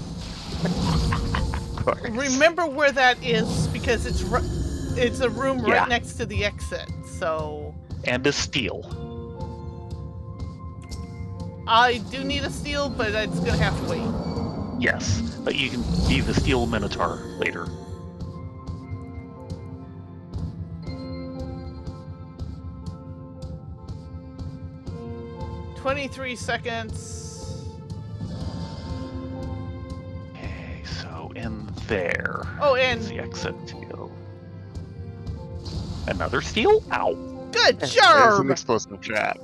Speaker 3: Of course.
Speaker 1: Remember where that is because it's a room right
Speaker 2: Yeah.
Speaker 1: next to the exit. So
Speaker 2: And a steal.
Speaker 1: I do need a steal, but it's gonna have to wait.
Speaker 2: Yes, but you can be the steel minotaur later.
Speaker 1: $23 seconds.
Speaker 2: Okay, so in there.
Speaker 1: Oh,
Speaker 2: is
Speaker 1: and
Speaker 2: the exit to another steal? Ow.
Speaker 1: good
Speaker 3: There's
Speaker 1: job.
Speaker 3: an explosive trap.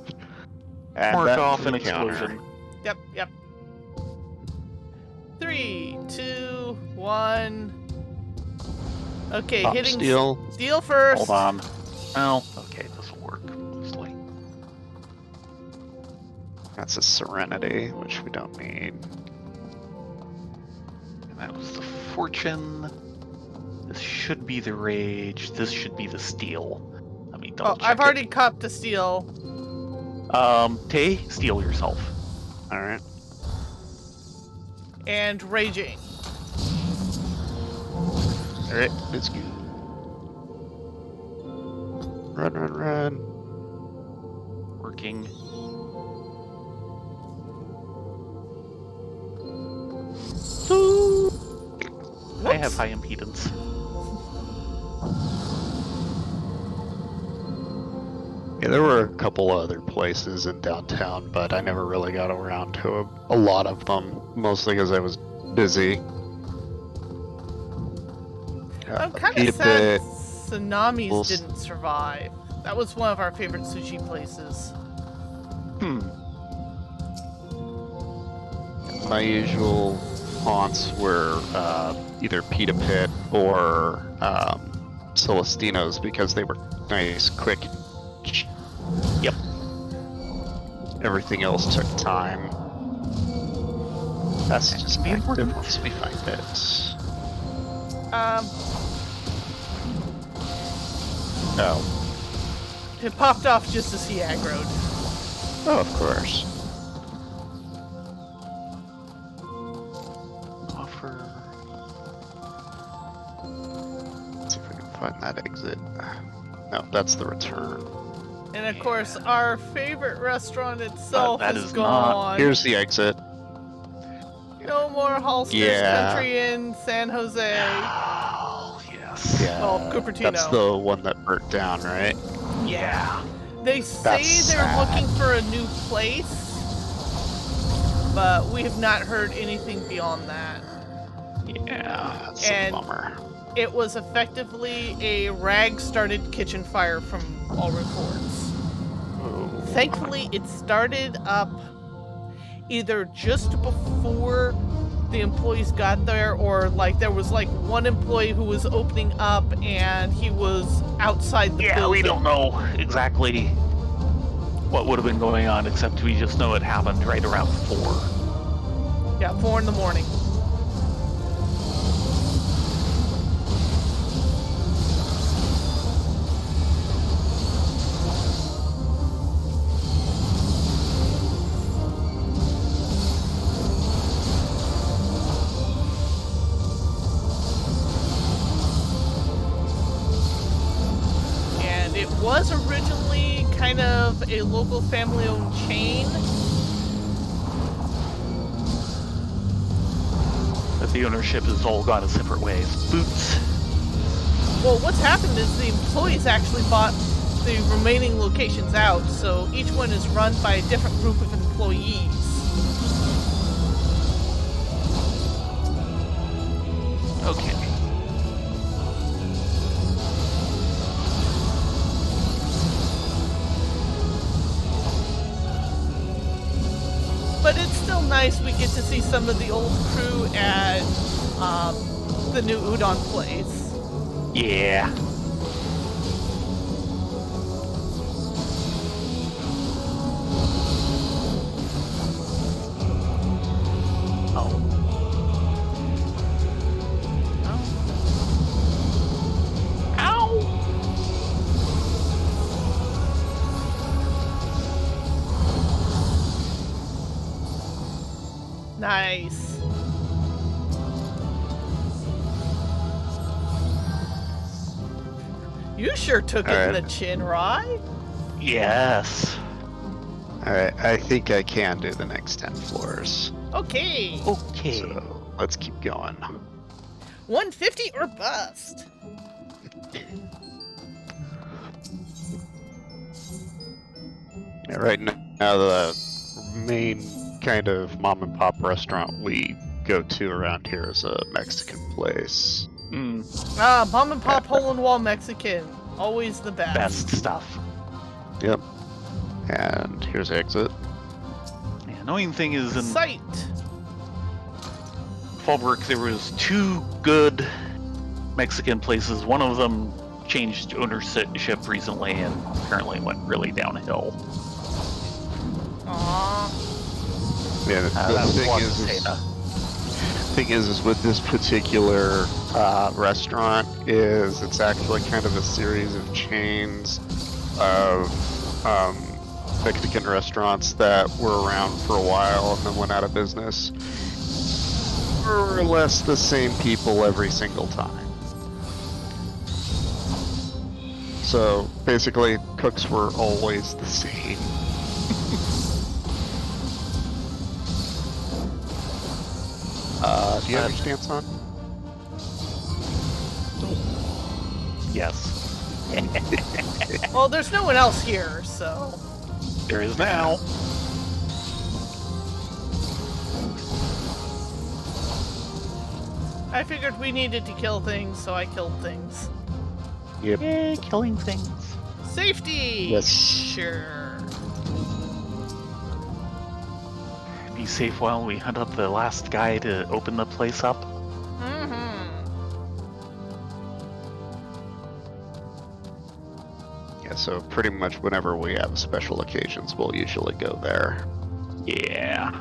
Speaker 3: Add
Speaker 2: Mark
Speaker 3: that
Speaker 2: off
Speaker 3: to
Speaker 2: an
Speaker 3: the counter.
Speaker 2: explosion.
Speaker 1: Yep. 3, 2, 1. Okay,
Speaker 3: Pop
Speaker 1: hitting
Speaker 3: steal.
Speaker 1: steal first.
Speaker 2: Hold on. Oh, okay, this will work mostly.
Speaker 3: That's a Serenity, which we don't need.
Speaker 2: And that was the fortune. This should be the rage. This should be the steal. Let me double
Speaker 1: Oh,
Speaker 2: check.
Speaker 1: I've already copped a steal.
Speaker 2: Tay, steal yourself.
Speaker 3: Alright.
Speaker 1: And raging.
Speaker 3: Alright, let's go. Run.
Speaker 2: working. So I have high impedance.
Speaker 3: Yeah, there were a couple other places in downtown, but I never really got around to a lot of them, mostly because I was busy.
Speaker 1: I'm kind of sad Tsunamis didn't survive. That was one of our favorite sushi places.
Speaker 3: My usual haunts were either Pita Pit or Celestino's because they were nice, quick.
Speaker 2: Yep.
Speaker 3: Everything else took time. That's just
Speaker 2: be
Speaker 3: active
Speaker 2: important.
Speaker 3: once we find it.
Speaker 1: Oh. It popped off just as he aggroed.
Speaker 3: Oh, of course.
Speaker 2: Offer.
Speaker 3: Let's see if I can find that exit. No, that's the return.
Speaker 1: And of course, our favorite restaurant itself
Speaker 2: that
Speaker 1: is
Speaker 2: is
Speaker 1: gone.
Speaker 3: Here's the exit.
Speaker 1: No more Halster's Country Inn, San Jose.
Speaker 2: Oh, yes.
Speaker 3: Yeah.
Speaker 1: Well, Cupertino.
Speaker 3: That's the one that burnt down, right?
Speaker 1: Yeah. They say
Speaker 3: That's
Speaker 1: they're
Speaker 3: sad.
Speaker 1: looking for a new place, but we have not heard anything beyond that.
Speaker 2: Yeah.
Speaker 3: That's a
Speaker 1: And-
Speaker 3: bummer.
Speaker 1: It was effectively a rag-started kitchen fire from all reports.
Speaker 3: Oh.
Speaker 1: Thankfully, it started up either just before the employees got there, or like there was like one employee who was opening up and he was outside the
Speaker 2: Yeah,
Speaker 1: building.
Speaker 2: we don't know exactly what would have been going on, except we just know it happened right around 4.
Speaker 1: Yeah, 4 in the morning. And it was originally kind of a local family-owned chain.
Speaker 2: But the ownership has all gone separate ways. Boots.
Speaker 1: Well, what's happened is the employees actually bought the remaining locations out, so each one is run by a different group of employees.
Speaker 2: Okay.
Speaker 1: But it's still nice we get to see some of the old crew at the new udon place.
Speaker 2: Yeah. Oh.
Speaker 1: Nice. You sure took it in the chin, right?
Speaker 2: Yes.
Speaker 3: Alright, I think I can do the next 10 floors.
Speaker 1: Okay.
Speaker 2: Okay.
Speaker 3: So let's keep going.
Speaker 1: 150 or bust.
Speaker 3: Yeah, right now, the main kind of mom and pop restaurant we go to around here is a Mexican place.
Speaker 1: Mom and pop hole in wall Mexican. Always the best.
Speaker 2: Best stuff.
Speaker 3: Yep. And here's the exit.
Speaker 2: The annoying thing is in
Speaker 1: Sight.
Speaker 2: Fallbrook there was 2 good Mexican places. One of them changed ownership recently and apparently went really downhill.
Speaker 1: Aww.
Speaker 3: Yeah, the
Speaker 2: That was
Speaker 3: thing
Speaker 2: Juan
Speaker 3: is,
Speaker 2: Cena.
Speaker 3: is with this particular restaurant is it's actually kind of a series of chains of Mexican restaurants that were around for a while and then went out of business. More or less the same people every single time. So basically, cooks were always the same. Do you have your stance on?
Speaker 2: Yes.
Speaker 1: Well, there's no one else here, so...
Speaker 2: There is now.
Speaker 1: I figured we needed to kill things, so I killed things.
Speaker 3: Yep.
Speaker 2: Yay, killing things.
Speaker 1: Safety!
Speaker 3: Yes.
Speaker 1: Sure.
Speaker 2: Be safe while we hunt up the last guy to open the place up.
Speaker 1: Mm-hmm.
Speaker 3: Yeah, so pretty much whenever we have special occasions, we'll usually go there.
Speaker 2: Yeah.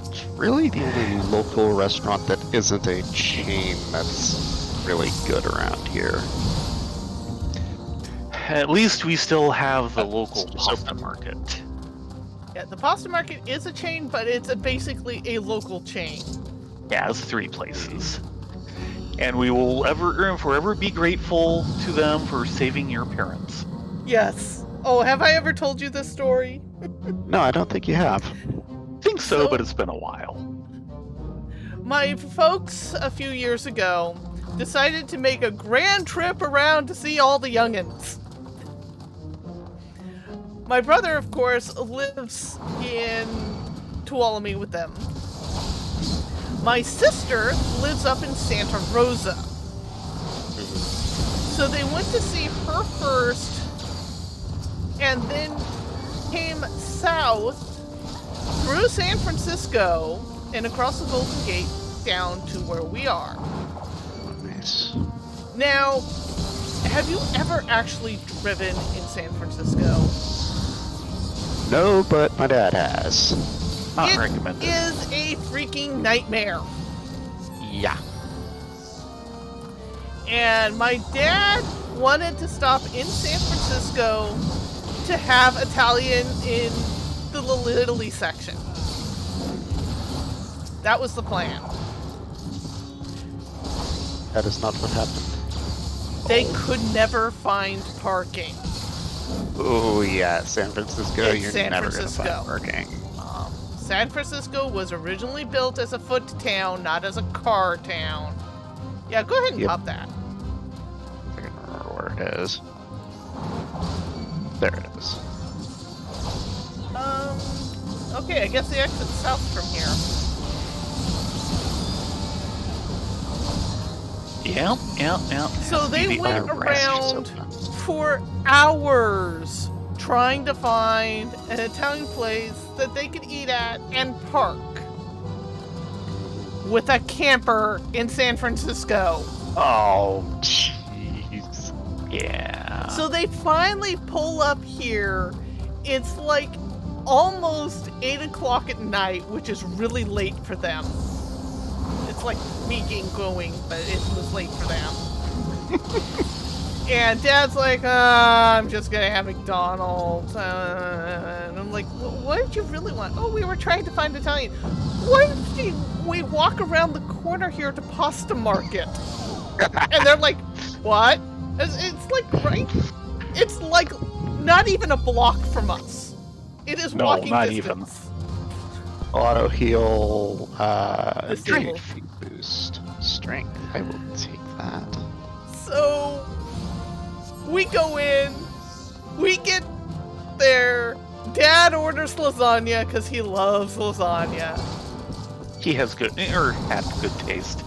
Speaker 3: It's really the only local restaurant that isn't a chain that's really good around here.
Speaker 2: At least we still have the local pasta market.
Speaker 1: Yeah, the pasta market is a chain, but it's basically a local chain.
Speaker 2: Yeah, it's 3 places. And we will forever be grateful to them for saving your parents.
Speaker 1: Yes. Oh, have I ever told you this story?
Speaker 3: No, I don't think you have.
Speaker 2: I think so, but it's been a while.
Speaker 1: My folks, a few years ago, decided to make a grand trip around to see all the youngins. My brother, of course, lives in Tuolumne with them. My sister lives up in Santa Rosa. So they went to see her first, and then came south through San Francisco and across the Golden Gate down to where we are.
Speaker 3: Nice.
Speaker 1: Now, have you ever actually driven in San Francisco?
Speaker 3: No, but my dad has.
Speaker 2: Not
Speaker 1: It
Speaker 2: recommended.
Speaker 1: is a freaking nightmare.
Speaker 3: Yeah.
Speaker 1: And my dad wanted to stop in San Francisco to have Italian in the Little Italy section. That was the plan.
Speaker 3: That is not what happened.
Speaker 1: They could never find parking.
Speaker 3: Oh yeah, San Francisco,
Speaker 1: It's
Speaker 3: you're
Speaker 1: San
Speaker 3: never
Speaker 1: Francisco.
Speaker 3: gonna find parking.
Speaker 1: San Francisco was originally built as a foot town, not as a car town. Yeah, go ahead and
Speaker 3: Yep.
Speaker 1: pop that.
Speaker 3: I can't remember where it is. There it is.
Speaker 1: Okay, I guess the exit's south from here.
Speaker 2: Yeah.
Speaker 1: So they
Speaker 2: The
Speaker 1: went
Speaker 2: other
Speaker 1: around
Speaker 3: restaurant.
Speaker 1: for hours trying to find an Italian place that they could eat at and park with a camper in San Francisco.
Speaker 3: Oh, jeez.
Speaker 2: Yeah.
Speaker 1: So they finally pull up here. It's like almost 8 o'clock at night, which is really late for them. It's like me getting going, but it was late for them. And Dad's like, I'm just gonna have McDonald's. And I'm like, what did you really want? Oh, we were trying to find Italian. Why did we walk around the corner here to Pasta Market? And they're like, what? It's like, right? It's like not even a block from us. It is
Speaker 2: No,
Speaker 1: walking
Speaker 2: not
Speaker 1: distance.
Speaker 3: Auto heal,
Speaker 1: Disable.
Speaker 3: HP boost, strength. I will take that.
Speaker 1: So we go in, we get there. Dad orders lasagna because he loves lasagna.
Speaker 2: He has good, or had good taste.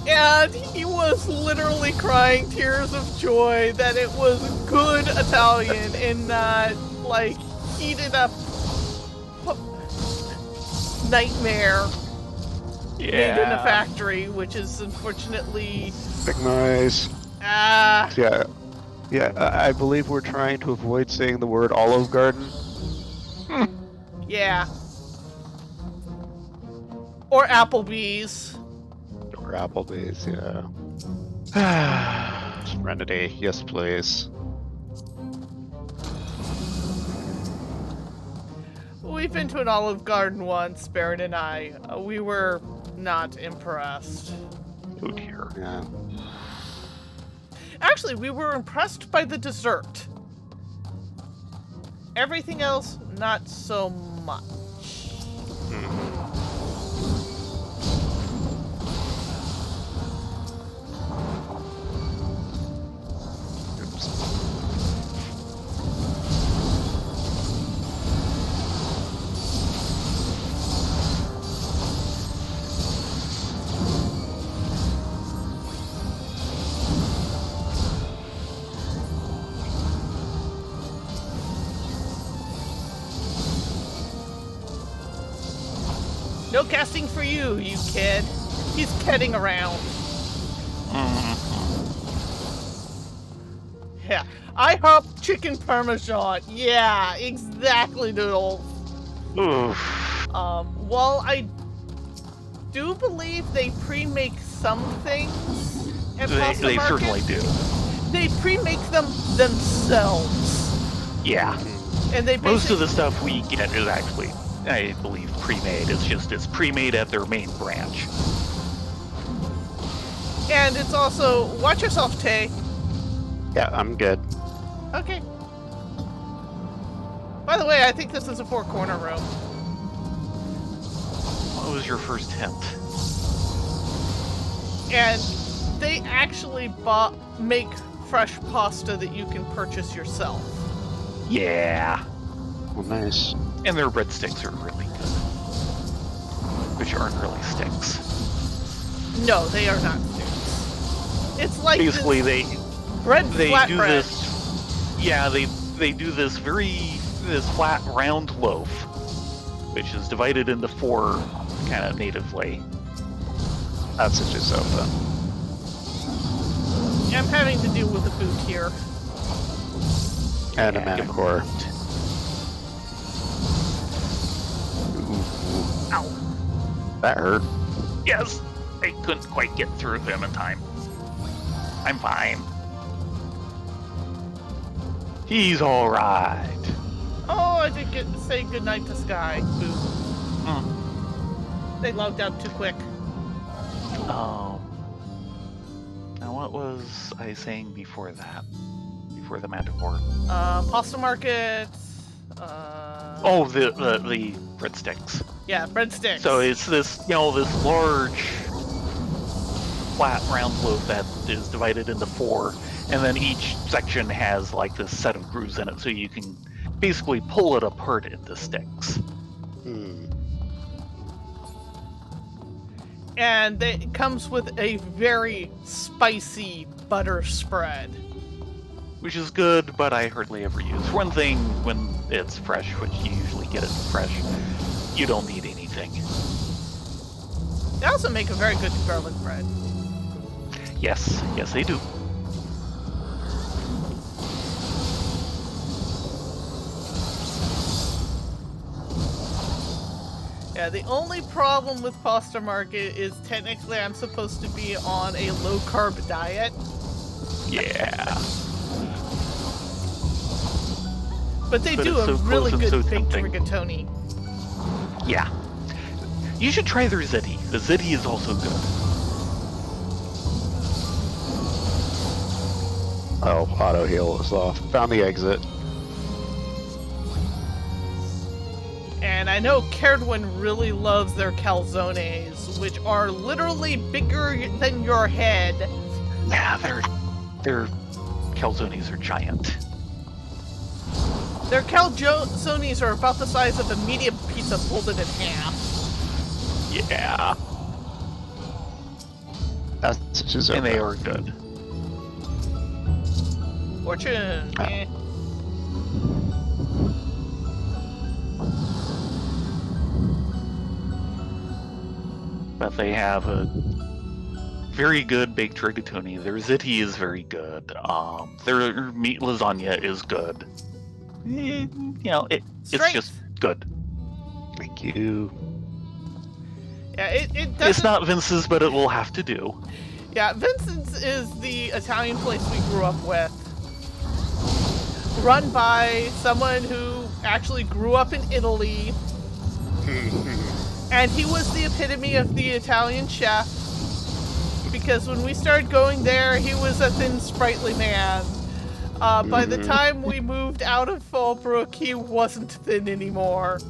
Speaker 1: And he was literally crying tears of joy that it was good Italian and not like heated up nightmare made in a factory, which is unfortunately
Speaker 3: Big noise. Yeah. Yeah, I believe we're trying to avoid saying the word Olive Garden.
Speaker 1: yeah. Or Applebee's.
Speaker 3: Or Applebee's, yeah. Serenity, yes please.
Speaker 1: We've been to an Olive Garden once, Barrett and I. We were not impressed.
Speaker 2: Oh dear.
Speaker 3: Yeah.
Speaker 1: Actually, we were impressed by the dessert. Everything else, not so much. No casting for you, you kid. He's kidding around. Yeah, I hop chicken parmesan. Yeah, exactly, Noodles.
Speaker 2: Oof.
Speaker 1: Well, I do believe they pre-make some things at Pasta
Speaker 2: They
Speaker 1: Market.
Speaker 2: certainly do.
Speaker 1: They pre-make them themselves.
Speaker 2: Yeah.
Speaker 1: And they
Speaker 2: Most of the stuff we get is actually, I believe, pre-made. It's pre-made at their main branch.
Speaker 1: And it's also, watch yourself, Tay.
Speaker 3: Yeah, I'm good.
Speaker 1: Okay. By the way, I think this is a four-corner room.
Speaker 2: What was your first hint?
Speaker 1: And they actually make fresh pasta that you can purchase yourself.
Speaker 2: Yeah.
Speaker 3: Well, nice.
Speaker 2: And their breadsticks are really good. Which aren't really sticks.
Speaker 1: No, they are not sticks. It's like
Speaker 2: Basically,
Speaker 1: this
Speaker 2: they do
Speaker 1: flatbread.
Speaker 2: this. Yeah, they do this flat round loaf, which is divided into 4 kind of natively.
Speaker 3: That's a Giuseppe.
Speaker 1: I'm having to deal with the boot here.
Speaker 3: And a
Speaker 2: Yeah,
Speaker 3: Manicore.
Speaker 2: Ow.
Speaker 3: That hurt.
Speaker 2: Yes, I couldn't quite get through him in time. I'm fine. He's all right.
Speaker 1: Oh, I did say goodnight to Sky. Boo.
Speaker 2: Hmm.
Speaker 1: They logged out too quick.
Speaker 2: Now what was I saying before that? Before the Manticore?
Speaker 1: Pasta Market.
Speaker 2: Oh, the breadsticks.
Speaker 1: Yeah, breadsticks.
Speaker 2: So it's this, this large flat round loaf that is divided into 4, and then each section has like this set of grooves in it, so you can basically pull it apart into sticks.
Speaker 1: And it comes with a very spicy butter spread.
Speaker 2: Which is good, but I hardly ever use. For one thing, when it's fresh, which you usually get it fresh, you don't need anything.
Speaker 1: They also make a very good garlic bread.
Speaker 2: Yes, they do.
Speaker 1: Yeah, the only problem with Pasta Market is technically I'm supposed to be on a low-carb diet.
Speaker 2: Yeah.
Speaker 1: But they do
Speaker 2: it's
Speaker 1: a
Speaker 2: so
Speaker 1: really
Speaker 2: close and
Speaker 1: good
Speaker 2: so
Speaker 1: baked
Speaker 2: tempting.
Speaker 1: rigatoni.
Speaker 2: Yeah. You should try their ziti. The ziti is also good.
Speaker 3: Oh, auto heal is off. Found the exit.
Speaker 1: And I know Caradwin really loves their calzones, which are literally bigger than your head.
Speaker 2: Yeah, their calzones are giant.
Speaker 1: Their calzones are about the size of a medium pizza folded in half.
Speaker 2: Yeah.
Speaker 3: That's a Giuseppe.
Speaker 2: And they are good.
Speaker 1: Fortune. Eh.
Speaker 2: But they have a very good baked rigatoni. Their ziti is very good. Their meat lasagna is good. It's
Speaker 1: Strength.
Speaker 2: just good.
Speaker 3: Thank you.
Speaker 1: Yeah, it doesn't...
Speaker 2: It's not Vince's, but it will have to do.
Speaker 1: Yeah, Vincent's is the Italian place we grew up with. Run by someone who actually grew up in Italy. And he was the epitome of the Italian chef. Because when we started going there, he was a thin, sprightly man. By the time we moved out of Fallbrook, he wasn't thin anymore.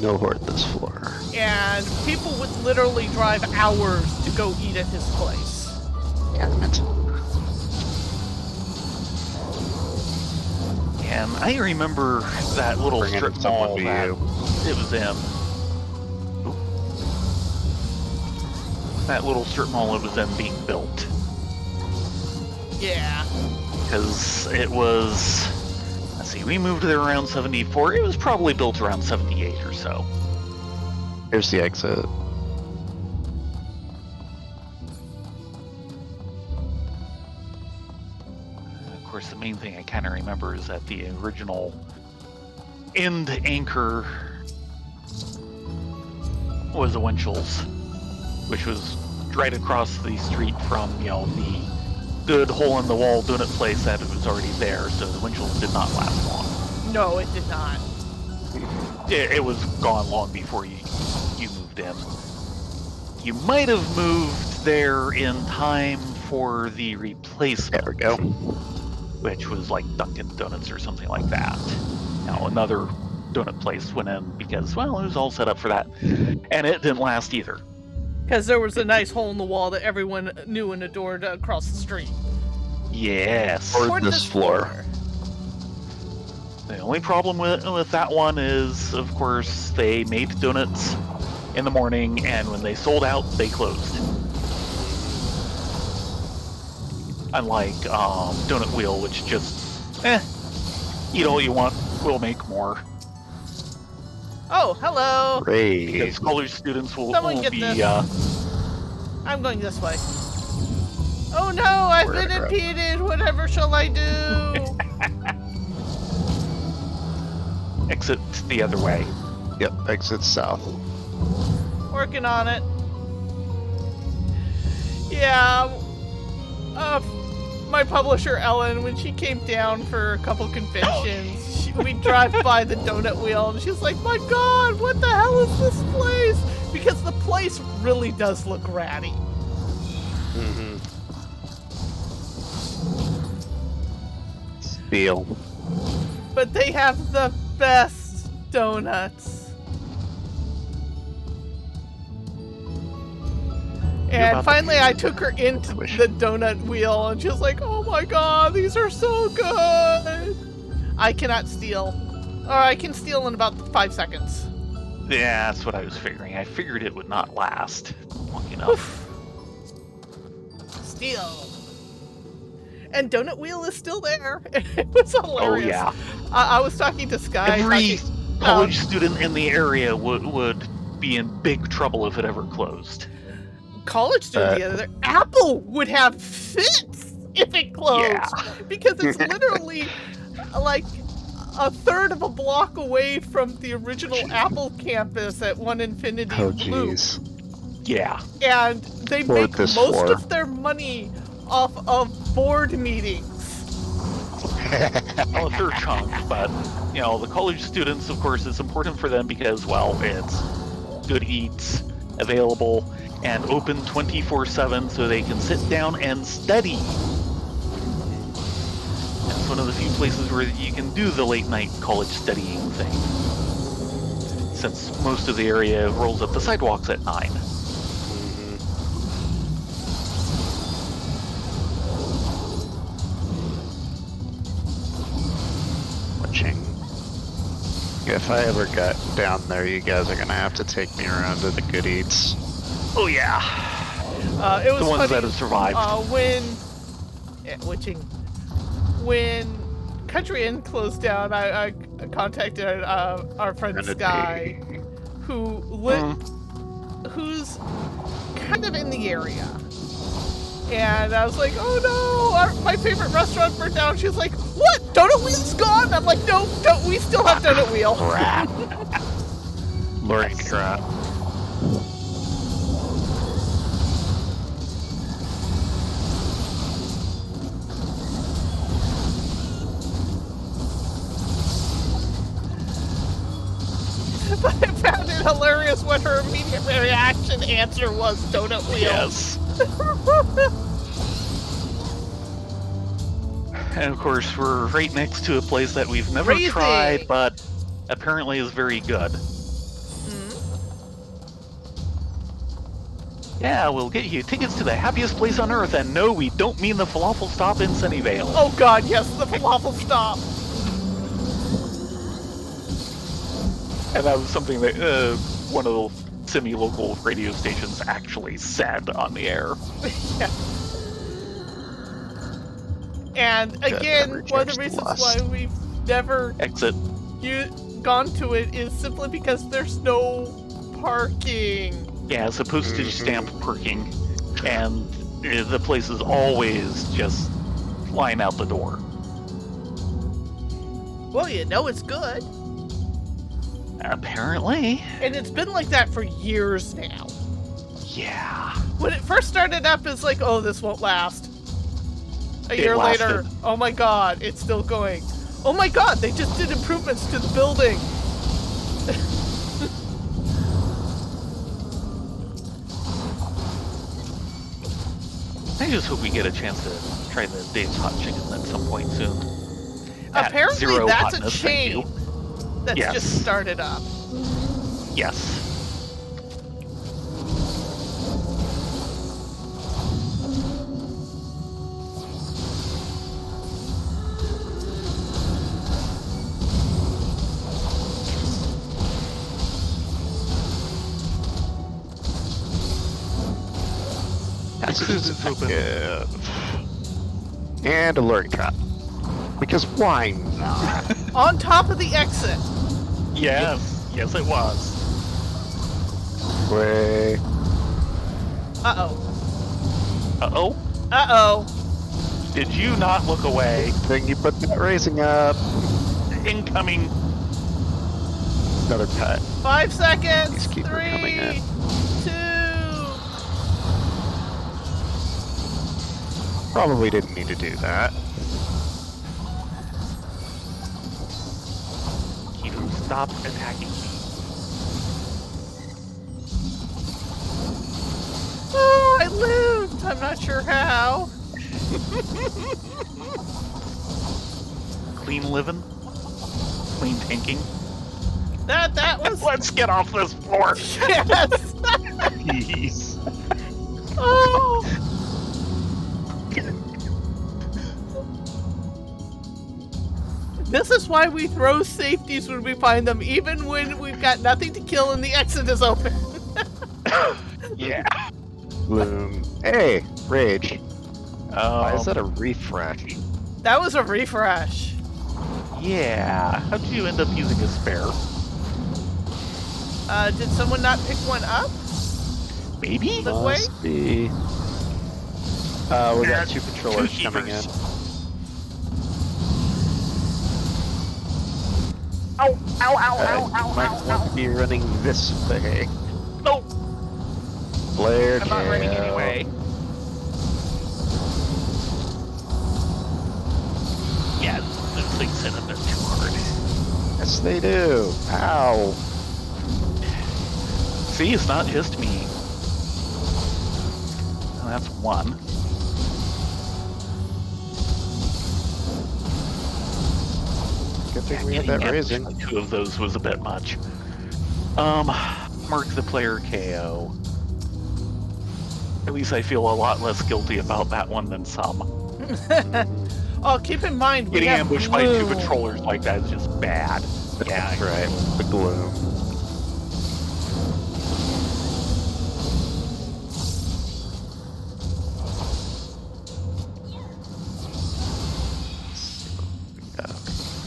Speaker 3: No horde this floor.
Speaker 1: And people would literally drive hours to go eat at his place.
Speaker 3: Damn it.
Speaker 2: And I remember that little
Speaker 3: Bringing
Speaker 2: strip
Speaker 3: someone
Speaker 2: mall
Speaker 3: to
Speaker 2: that
Speaker 3: you.
Speaker 2: it was in. Oop. That little strip mall it was in being built.
Speaker 1: Yeah.
Speaker 2: Because it was... Let's see, we moved there around 74. It was probably built around 78 or so.
Speaker 3: Here's the exit.
Speaker 2: Of course, the main thing I kind of remember is that the original end anchor was the Winchell's, which was right across the street from, the good hole-in-the-wall donut place that was already there, so the Winchell's did not last long.
Speaker 1: No, it did not.
Speaker 2: It was gone long before you moved in. You might have moved there in time for the replacement.
Speaker 3: There we go.
Speaker 2: Which was like Dunkin' Donuts or something like that. Now another donut place went in because, well, it was all set up for that. And it didn't last either.
Speaker 1: Because there was a nice hole in the wall that everyone knew and adored across the street.
Speaker 2: Yes.
Speaker 3: Or this floor.
Speaker 2: The only problem with that one is, of course, they made donuts in the morning, and when they sold out, they closed. Unlike Donut Wheel, which just, eat all you want, we'll make more.
Speaker 1: Oh, hello!
Speaker 3: Great.
Speaker 2: Because college students will
Speaker 1: get
Speaker 2: be,
Speaker 1: this. I'm going this way. Oh no, I've been impeded! Whatever shall I do?
Speaker 2: exit the other way.
Speaker 3: Yep, exit south.
Speaker 1: Working on it. Yeah. My publisher Ellen, when she came down for a couple conventions, we'd drive by the Donut Wheel, and she's like, "My God, what the hell is this place?" Because the place really does look ratty.
Speaker 3: Mm-hmm. Steal.
Speaker 1: But they have the best donuts. And finally I took her into the Donut Wheel, and she was like, "Oh my God, these are so good." I cannot steal. Or I can steal in about 5 seconds.
Speaker 2: Yeah, that's what I was figuring. I figured it would not last long enough.
Speaker 1: Steal. And Donut Wheel is still there. It was hilarious.
Speaker 2: Oh yeah.
Speaker 1: I was talking to Sky.
Speaker 2: Every college student in the area would be in big trouble if it ever closed.
Speaker 1: College student the other Apple would have fits if it closed, because it's literally like a third of a block away from the original Apple campus at One Infinity Loop.
Speaker 2: Yeah.
Speaker 1: And they make most of their money off of board meetings.
Speaker 2: Well, a fair chunk, but the college students, of course, it's important for them because, well, it's good eats available and open 24/7, so they can sit down and study. It's one of the few places where you can do the late night college studying thing, since most of the area rolls up the sidewalks at 9.
Speaker 3: If I ever got down there, you guys are gonna have to take me around to the good eats.
Speaker 2: Oh yeah.
Speaker 1: It was
Speaker 2: the ones
Speaker 1: funny,
Speaker 2: that have survived.
Speaker 1: When Country Inn closed down, I contacted our friend Sky, who's kind of in the area. And I was like, "Oh no, my favorite restaurant burned down." She's like, "What? Donut Wheel's gone?" I'm like, "No, we still have Donut Wheel."
Speaker 2: Crap.
Speaker 3: Lord crap.
Speaker 1: But I found it hilarious hilarious what her immediate reaction answer was, Donut Wheel.
Speaker 2: Yes. And of course, we're right next to a place that we've never
Speaker 1: Crazy.
Speaker 2: tried, but apparently is very good. Yeah, we'll get you tickets to the happiest place on earth, and no, we don't mean the falafel stop in Sunnyvale.
Speaker 1: Oh god, yes, the falafel stop.
Speaker 2: And that was something that one of the semi-local radio stations actually said on the air.
Speaker 1: Yeah. And again, one of the reasons why we've never
Speaker 2: Exit.
Speaker 1: gone to it is simply because there's no parking.
Speaker 2: Yeah, it's a postage stamp parking, and the place is always just flying out the door.
Speaker 1: Well, you know it's good.
Speaker 2: Apparently.
Speaker 1: And it's been like that for years now.
Speaker 2: Yeah.
Speaker 1: When it first started up, it's like, oh, this won't last. A year later,
Speaker 2: lasted.
Speaker 1: oh my god, it's still going. Oh my god, they just did improvements to the building.
Speaker 2: I just hope we get a chance to try the Dave's Hot Chicken at some point soon. At
Speaker 1: Apparently
Speaker 2: zero
Speaker 1: that's
Speaker 2: hotness,
Speaker 1: a
Speaker 2: thank
Speaker 1: chain
Speaker 2: you.
Speaker 1: that's
Speaker 2: Yes.
Speaker 1: just started up.
Speaker 2: Yes. Access is open.
Speaker 3: Yeah. And a luring trap. Because why not?
Speaker 1: On top of the exit.
Speaker 2: Yes. Yes, it was.
Speaker 3: Way.
Speaker 1: Uh-oh.
Speaker 2: Uh-oh.
Speaker 1: Uh-oh.
Speaker 2: Did you not look away?
Speaker 3: Thing you put that racing up.
Speaker 2: Incoming.
Speaker 3: Another pet.
Speaker 1: 5 seconds.
Speaker 3: These keep her
Speaker 1: 3,
Speaker 3: coming in.
Speaker 1: 2.
Speaker 3: Probably didn't need to do that.
Speaker 2: You stop attacking me.
Speaker 1: Oh, I lived. I'm not sure how.
Speaker 2: Clean living? Clean tanking?
Speaker 1: That was
Speaker 2: Let's get off this floor.
Speaker 1: yes.
Speaker 2: Please.
Speaker 1: Oh. This is why we throw safeties when we find them, even when we've got nothing to kill and the exit is open.
Speaker 2: Yeah.
Speaker 3: Bloom. Hey, Rage. Why is
Speaker 2: Oh,
Speaker 3: that a refresh?
Speaker 1: That was a refresh.
Speaker 2: yeah. How'd you end up using a spare?
Speaker 1: Did someone not pick one up?
Speaker 2: Maybe?
Speaker 1: The way?
Speaker 3: Must be. We got two patrollers
Speaker 2: Two
Speaker 3: coming in.
Speaker 2: keepers. Ow, ow, ow, ow, ow,
Speaker 3: Might
Speaker 2: ow,
Speaker 3: want to be running this way.
Speaker 2: No,
Speaker 3: Flare
Speaker 2: I'm not running
Speaker 3: tail.
Speaker 2: anyway. Yeah, those things hit a bit too hard.
Speaker 3: Yes, they do. Ow.
Speaker 2: See, it's not just me. Oh, that's one.
Speaker 3: Good thing we had
Speaker 2: Getting
Speaker 3: that raising.
Speaker 2: damage by two of those was a bit much. Mark the player KO. At least I feel a lot less guilty about that one than some.
Speaker 1: Oh, keep in mind we
Speaker 2: Getting
Speaker 1: have
Speaker 2: ambushed by two
Speaker 1: blue.
Speaker 2: patrollers like that is just bad. Yeah,
Speaker 3: That's right. The gloom.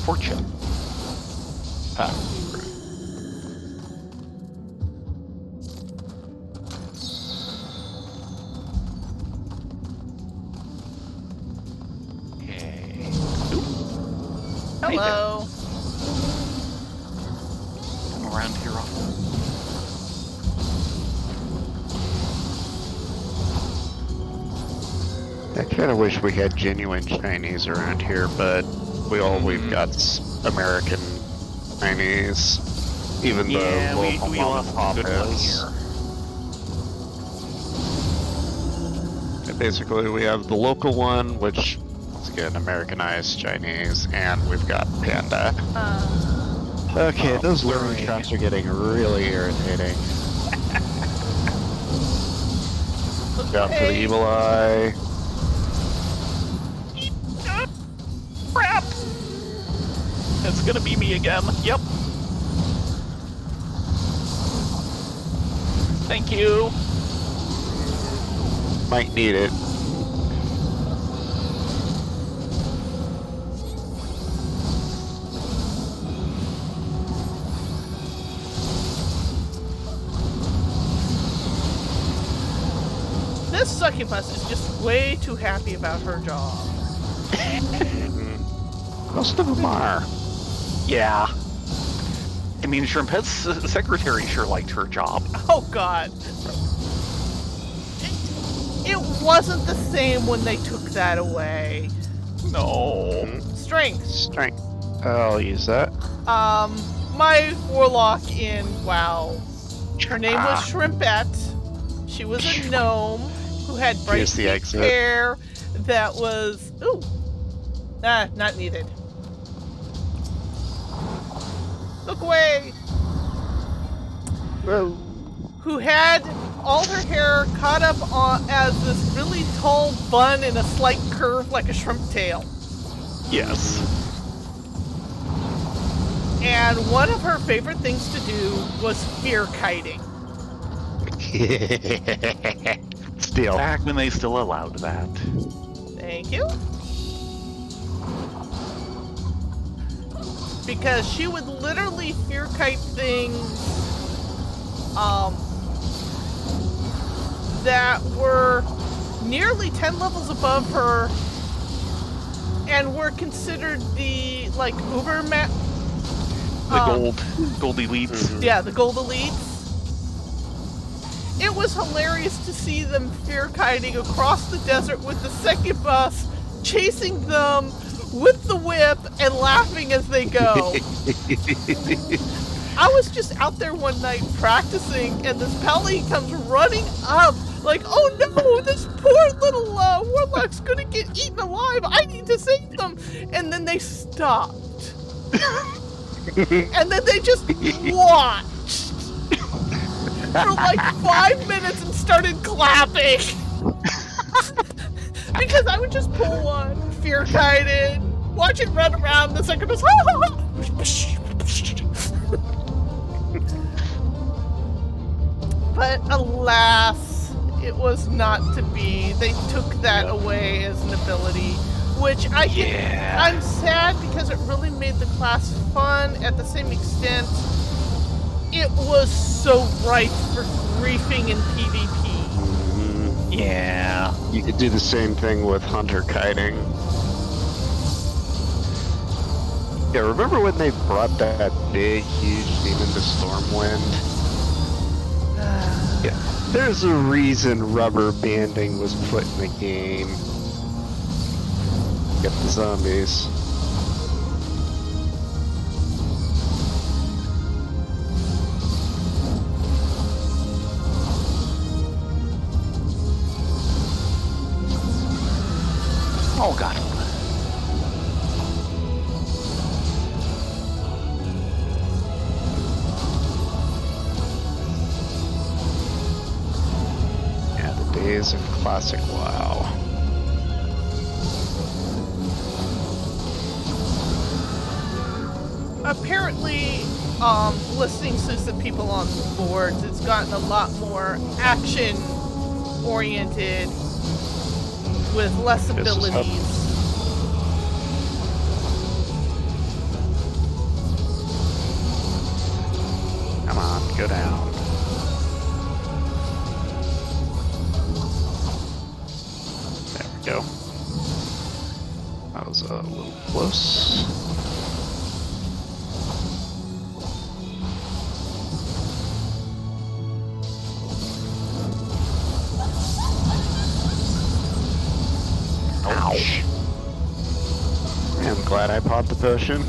Speaker 2: Fortune.
Speaker 3: Ah.
Speaker 2: Okay.
Speaker 1: Hello.
Speaker 2: Come around here often.
Speaker 3: I kind of wish we had genuine Chinese around here, but we've got American Chinese. Even
Speaker 2: Yeah,
Speaker 3: though
Speaker 2: we lost a good one here.
Speaker 3: Basically, we have the local one, which, once again, Americanized Chinese, and we've got Panda. Okay, those loading traps are getting really irritating. Down for the evil eye.
Speaker 2: Crap! It's gonna be me again. Yep. Thank you.
Speaker 3: Might need it.
Speaker 1: This succubus is just way too happy about her job.
Speaker 3: Most of them are.
Speaker 2: Yeah. I mean, Shrimpet's secretary sure liked her job.
Speaker 1: Oh god. It wasn't the same when they took that away.
Speaker 2: No.
Speaker 1: Strength.
Speaker 3: Strength. I'll use that.
Speaker 1: My warlock in WoW. Her name was Shrimpette. She was a gnome who had bright
Speaker 3: Here's the
Speaker 1: pink
Speaker 3: exit.
Speaker 1: hair that was... Ooh. Not needed. Look away!
Speaker 3: Well,
Speaker 1: Who had all her hair caught up on as this really tall bun in a slight curve like a shrimp tail.
Speaker 2: Yes.
Speaker 1: And one of her favorite things to do was fear kiting.
Speaker 3: Still.
Speaker 2: Back when they still allowed that.
Speaker 1: Thank you. Because she would literally fear kite things that were nearly 10 levels above her and were considered the like uber
Speaker 2: The gold elites.
Speaker 1: yeah, the gold elites. It was hilarious to see them fear kiting across the desert with the second bus, chasing them with the whip and laughing as they go. I was just out there one night practicing, and this pally comes running up like, "Oh no, this poor little warlock's gonna get eaten alive. I need to save them." And then they stopped. And then they just watched for like 5 minutes and started clapping. Because I would just pull one, fear kite it, watch it run around, the second was But alas, it was not to be. They took that away as an ability, which I
Speaker 2: Yeah.
Speaker 1: I'm sad because it really made the class fun. At the same extent, it was so ripe for griefing in PvP.
Speaker 2: Yeah.
Speaker 3: You could do the same thing with hunter kiting. Yeah, remember when they brought that big, huge demon to Stormwind? Yeah. There's a reason rubber banding was put in the game. Get the zombies.
Speaker 2: Oh god.
Speaker 3: Yeah, the days of classic WoW.
Speaker 1: Apparently, listening to some people on the boards, it's gotten a lot more action-oriented with less
Speaker 3: This is up.
Speaker 1: abilities.
Speaker 3: Come on, go down. There we go. That was a little close. Ouch. I'm glad I popped the potion.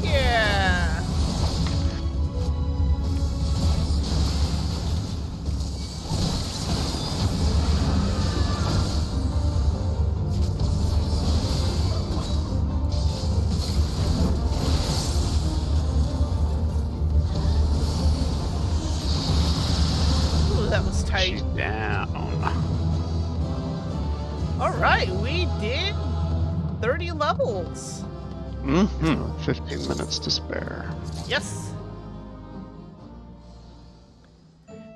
Speaker 1: Yeah. that was tight.
Speaker 3: She's down.
Speaker 1: Alright, we did 30 levels.
Speaker 2: Mm-hmm.
Speaker 3: 15 minutes to spare.
Speaker 1: Yes.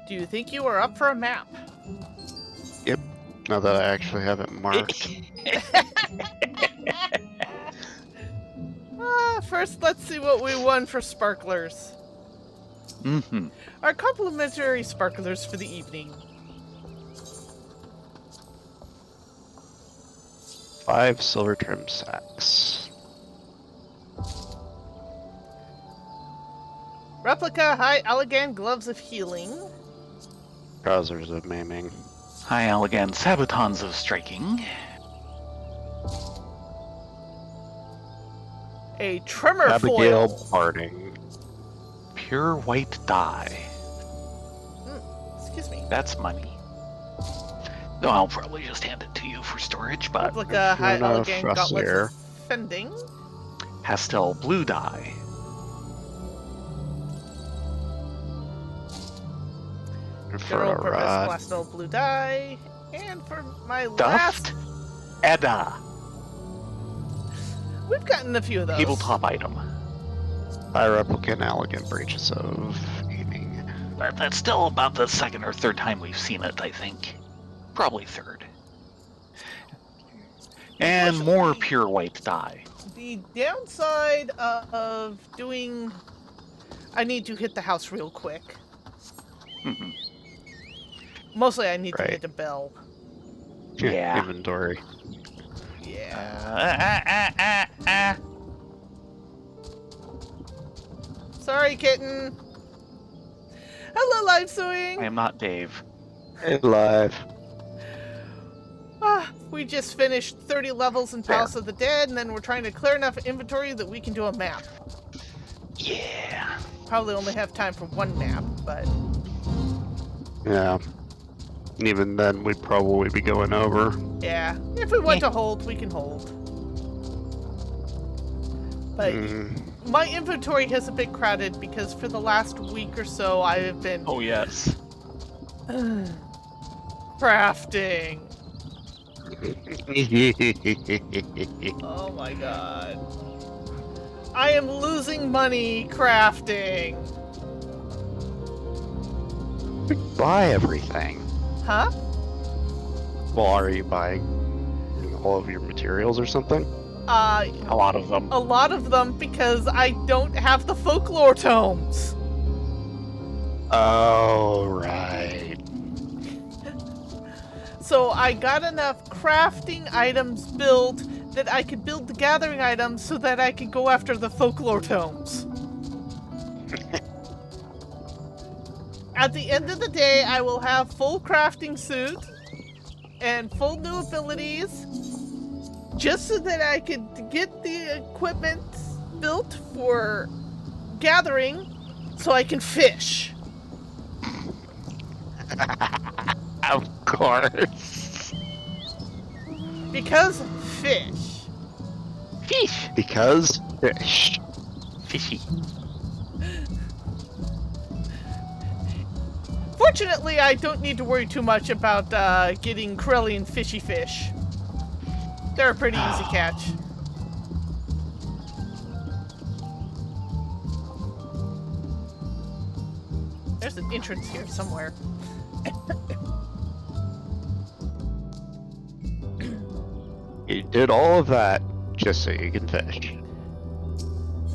Speaker 1: Do you think you are up for a map?
Speaker 3: Yep. Now that I actually have it marked.
Speaker 1: First, let's see what we won for sparklers.
Speaker 2: Mm-hmm.
Speaker 1: Our complimentary sparklers for the evening.
Speaker 3: 5 silver trim sacks.
Speaker 1: Replica High Allegan Gloves of Healing.
Speaker 3: Trousers of maiming.
Speaker 2: High Allegan Sabatons of Striking.
Speaker 1: A Tremor
Speaker 3: Abigail
Speaker 1: Foil.
Speaker 3: Parting.
Speaker 2: Pure white dye.
Speaker 1: Excuse me.
Speaker 2: That's money. No, I'll probably just hand it to you for storage, but
Speaker 1: Replica High
Speaker 3: Fiona
Speaker 1: Allegan Gauntlets
Speaker 3: Frasier.
Speaker 1: of Fending.
Speaker 2: pastel blue dye.
Speaker 1: General
Speaker 3: For a
Speaker 1: Purpose
Speaker 3: rod.
Speaker 1: Pastel Blue Dye. And for my last...
Speaker 2: Duft Edda.
Speaker 1: We've gotten a few of those.
Speaker 2: Tabletop item.
Speaker 3: By replicant elegant breaches of aiming.
Speaker 2: But that's still about the second or third time we've seen it, I think. Probably third. And more pure white dye.
Speaker 1: The downside of doing... I need to hit the house real quick.
Speaker 2: Mhm.
Speaker 1: Mostly I need to
Speaker 3: Right.
Speaker 1: hit a bell.
Speaker 2: Yeah.
Speaker 3: Inventory.
Speaker 1: Yeah. Sorry, kitten. Hello, Live
Speaker 2: I
Speaker 1: Suing.
Speaker 2: am not Dave.
Speaker 3: Hey, live.
Speaker 1: We just finished 30 levels in Palace of the Dead, and then we're trying to clear enough inventory that we can do a map.
Speaker 2: Yeah.
Speaker 1: Probably only have time for one map, but
Speaker 3: Yeah. And even then, we'd probably be going over.
Speaker 1: yeah. If we want to hold, we can hold. But my inventory has a bit crowded because for the last week or so I have been
Speaker 2: Oh, yes.
Speaker 1: crafting. Oh my god. I am losing money crafting.
Speaker 3: Buy everything.
Speaker 1: Huh?
Speaker 3: Well, are you buying all of your materials or something?
Speaker 2: A lot of them.
Speaker 1: A lot of them because I don't have the folklore tomes.
Speaker 3: Oh, right.
Speaker 1: So I got enough crafting items built that I could build the gathering items so that I could go after the folklore tomes. At the end of the day, I will have full crafting suit and full new abilities just so that I could get the equipment built for gathering so I can fish.
Speaker 3: Of course.
Speaker 1: Because fish.
Speaker 2: Fish.
Speaker 3: Because fish.
Speaker 2: Fishy.
Speaker 1: Fortunately, I don't need to worry too much about getting Corellian fishy fish. They're a pretty easy catch. There's an entrance here somewhere.
Speaker 3: You did all of that just so you can fish.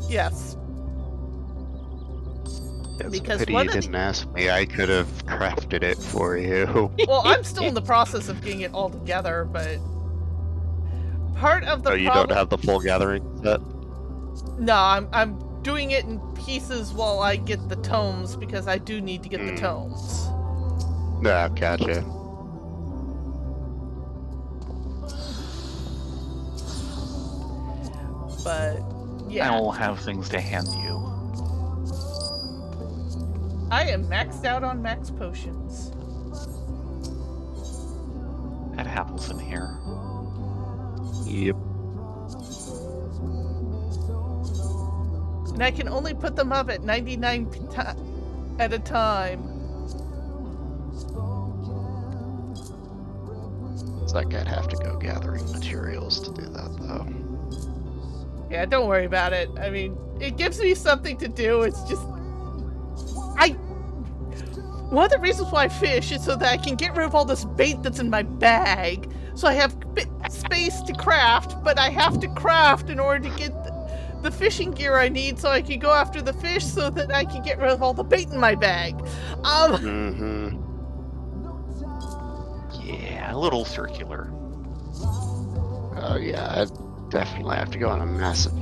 Speaker 1: Yes.
Speaker 3: It's
Speaker 1: Because
Speaker 3: a pity
Speaker 1: one
Speaker 3: you
Speaker 1: of the-
Speaker 3: didn't ask me. I could have crafted it for you.
Speaker 1: Well, I'm still in the process of getting it all together, but part of the
Speaker 3: Oh, you
Speaker 1: problem.
Speaker 3: don't have the full gathering set?
Speaker 1: No, I'm doing it in pieces while I get the tomes because I do need to get the tomes.
Speaker 3: No, gotcha.
Speaker 1: But yeah,
Speaker 2: I will have things to hand you.
Speaker 1: I am maxed out on max potions.
Speaker 2: That happens in here.
Speaker 3: Yep.
Speaker 1: And I can only put them up at 99 at a time.
Speaker 3: It's like I'd have to go gathering materials to do that, though.
Speaker 1: Yeah, don't worry about it. I mean, it gives me something to do. It's just... One of the reasons why I fish is so that I can get rid of all this bait that's in my bag. So I have space to craft, but I have to craft in order to get the fishing gear I need so I can go after the fish so that I can get rid of all the bait in my bag.
Speaker 2: Yeah, a little circular.
Speaker 3: Oh yeah, I'd definitely have to go on a massive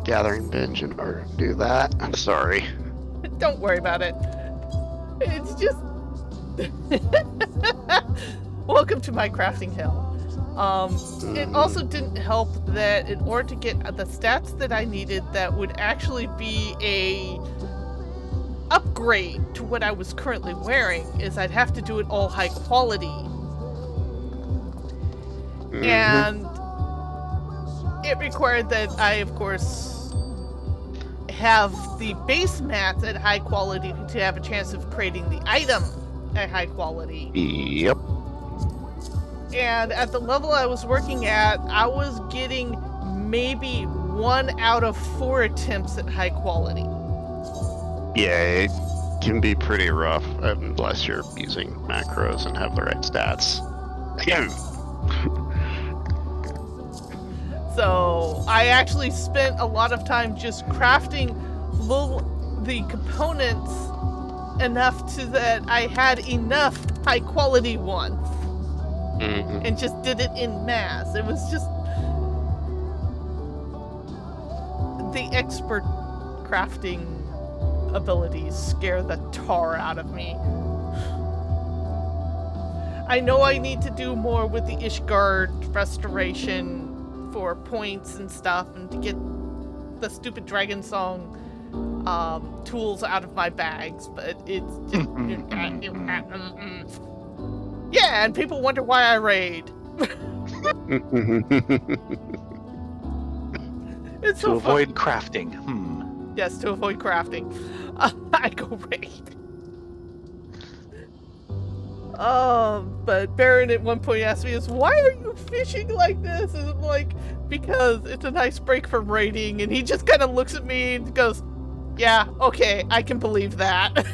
Speaker 3: gathering binge in order to do that. I'm sorry.
Speaker 1: Don't worry about it. It's just... Welcome to my crafting hell. It also didn't help that in order to get the stats that I needed that would actually be a upgrade to what I was currently wearing is I'd have to do it all high quality. And it required that I, of course, have the base mats at high quality to have a chance of creating the item at high quality.
Speaker 3: Yep.
Speaker 1: And at the level I was working at, I was getting maybe 1 out of 4 attempts at high quality.
Speaker 3: Yeah, it can be pretty rough unless you're using macros and have the right stats.
Speaker 1: So I actually spent a lot of time just crafting the components enough to that I had enough high quality ones. And just did it in mass. It was just the expert crafting abilities scare the tar out of me. I know I need to do more with the Ishgard restoration for points and stuff, and to get the stupid Dragon Song tools out of my bags, but it's just... Yeah, and people wonder why I raid. It's
Speaker 2: to
Speaker 1: so
Speaker 2: avoid crafting.
Speaker 1: Yes, to avoid crafting. I go raid. But Baron at one point asked me, why are you fishing like this? And I'm like, because it's a nice break from raiding. And he just kind of looks at me and goes, yeah, okay, I can believe that.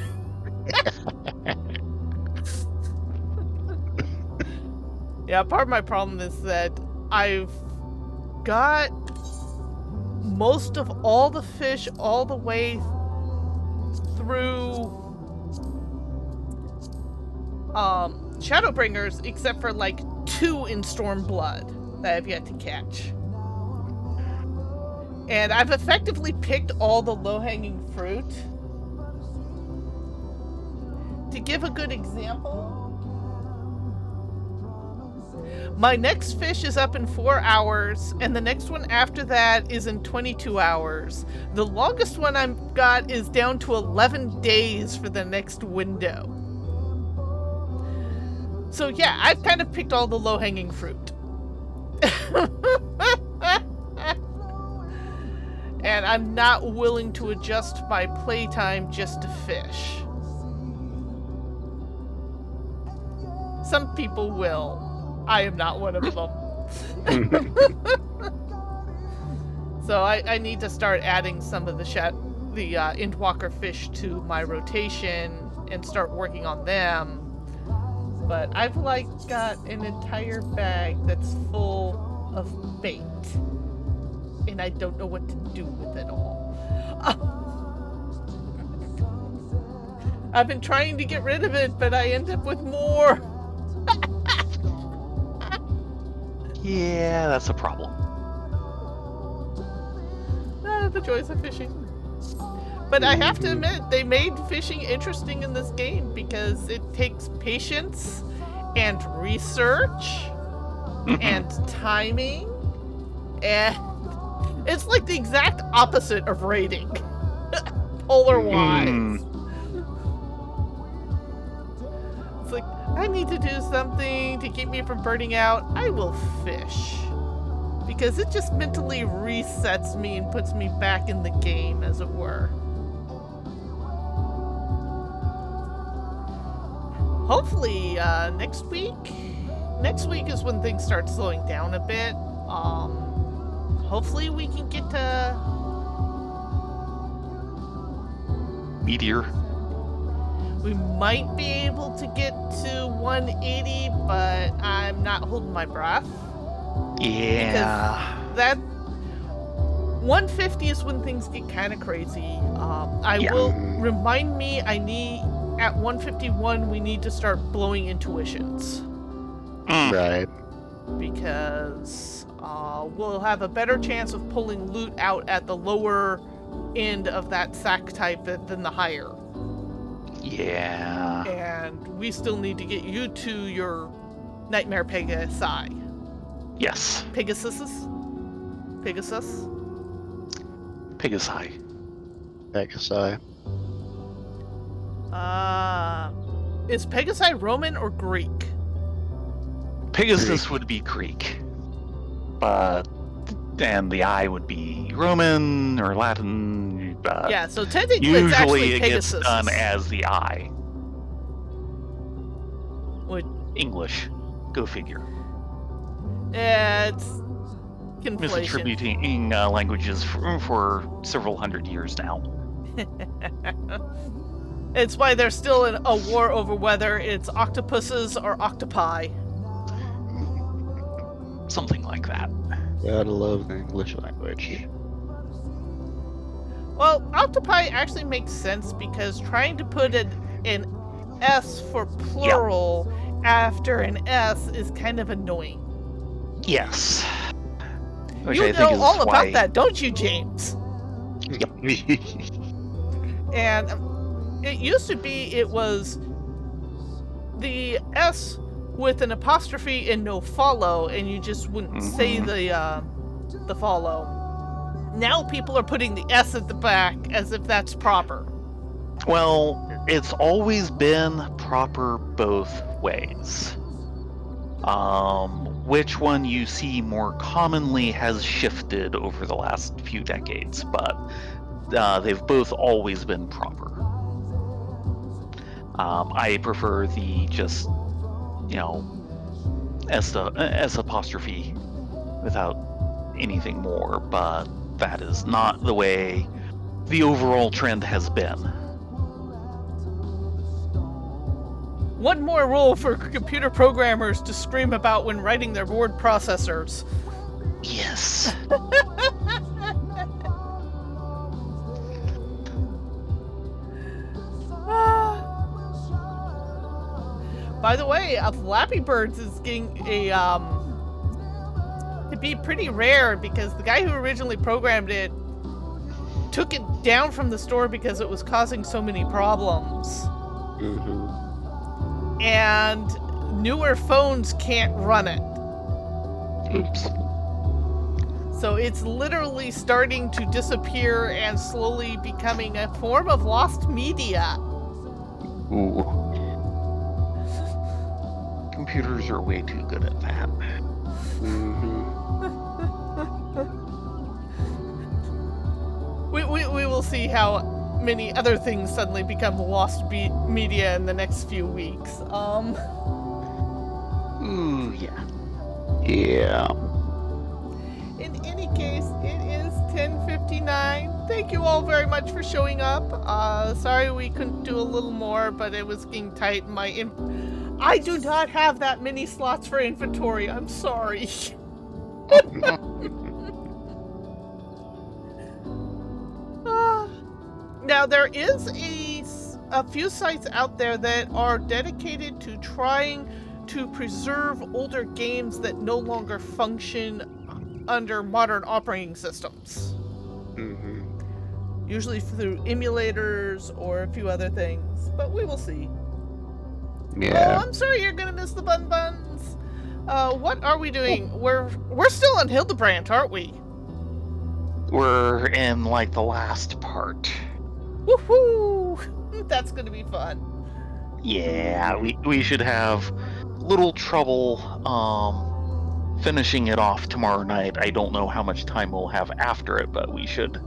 Speaker 1: Yeah, part of my problem is that I've got most of all the fish all the way through Shadowbringers, except for like 2 in Stormblood that I've yet to catch. And I've effectively picked all the low-hanging fruit. To give a good example, my next fish is up in 4 hours, and the next one after that is in 22 hours. The longest one I've got is down to 11 days for the next window. So yeah, I've kind of picked all the low-hanging fruit. And I'm not willing to adjust my playtime just to fish. Some people will. I am not one of them. So I need to start adding some of the Endwalker fish to my rotation and start working on them. But I've got an entire bag that's full of bait. And I don't know what to do with it all. I've been trying to get rid of it, but I end up with more.
Speaker 2: Yeah, that's a problem.
Speaker 1: The joys of fishing. But I have to admit, they made fishing interesting in this game because it takes patience and research and timing, and it's like the exact opposite of raiding, polar-wise. It's like, I need to do something to keep me from burning out. I will fish. Because it just mentally resets me and puts me back in the game, as it were. hopefully next week. Next week is when things start slowing down a bit. Hopefully we can get to
Speaker 2: Meteor.
Speaker 1: We might be able to get to 180, but I'm not holding my breath.
Speaker 2: Yeah.
Speaker 1: Because that 150 is when things get kind of crazy. I
Speaker 2: Yeah.
Speaker 1: will remind me. At 151 we need to start blowing intuitions
Speaker 3: Right.
Speaker 1: because we'll have a better chance of pulling loot out at the lower end of that sack type than the higher.
Speaker 2: Yeah.
Speaker 1: And we still need to get you to your Nightmare Pegasi.
Speaker 2: Yes.
Speaker 1: Pegasus?
Speaker 2: Pegasi.
Speaker 3: Pegasi.
Speaker 1: Is Pegasi Roman or Greek?
Speaker 2: Pegasus would be Greek, but and the I would be Roman or Latin. But
Speaker 1: Yeah, so technically it's actually
Speaker 2: usually it gets
Speaker 1: Pegasus.
Speaker 2: done as the I.
Speaker 1: Would
Speaker 2: English. Go figure.
Speaker 1: it's conflation.
Speaker 2: Misattributing languages for several hundred years now.
Speaker 1: It's why there's still a war over whether it's octopuses or octopi.
Speaker 2: Something like that.
Speaker 3: Gotta love the English language.
Speaker 1: Well, octopi actually makes sense because trying to put an S for plural after an S is kind of annoying.
Speaker 2: Yes. Which
Speaker 1: You
Speaker 2: I think
Speaker 1: know
Speaker 2: is
Speaker 1: all
Speaker 2: why...
Speaker 1: about that, don't you, James? And it used to be it was the S with an apostrophe and no follow, and you just wouldn't say the follow. Now people are putting the S at the back as if that's proper.
Speaker 2: Well, it's always been proper both ways. Which one you see more commonly has shifted over the last few decades, but they've both always been proper. I prefer the just, S apostrophe without anything more, but that is not the way the overall trend has been.
Speaker 1: One more rule for computer programmers to scream about when writing their word processors.
Speaker 2: Yes.
Speaker 1: By the way, Flappy Birds is getting to be pretty rare because the guy who originally programmed it took it down from the store because it was causing so many problems. And newer phones can't run it.
Speaker 2: Oops.
Speaker 1: So it's literally starting to disappear and slowly becoming a form of lost media.
Speaker 3: Ooh.
Speaker 2: Computers are way too good at that.
Speaker 1: We will see how many other things suddenly become lost media in the next few weeks.
Speaker 2: Ooh, yeah.
Speaker 3: Yeah.
Speaker 1: In any case, it is 10:59. Thank you all very much for showing up. Sorry we couldn't do a little more, but it was getting tight. I do not have that many slots for inventory. I'm sorry. Now there is a few sites out there that are dedicated to trying to preserve older games that no longer function under modern operating systems. Usually through emulators or a few other things, but we will see.
Speaker 3: Yeah.
Speaker 1: Oh, I'm sorry you're gonna miss the Bun Buns. What are we doing? We're still on Hildebrandt, aren't we?
Speaker 2: We're in, like, the last part.
Speaker 1: Woohoo! That's gonna be fun.
Speaker 2: Yeah, we should have little trouble finishing it off tomorrow night. I don't know how much time we'll have after it, but we should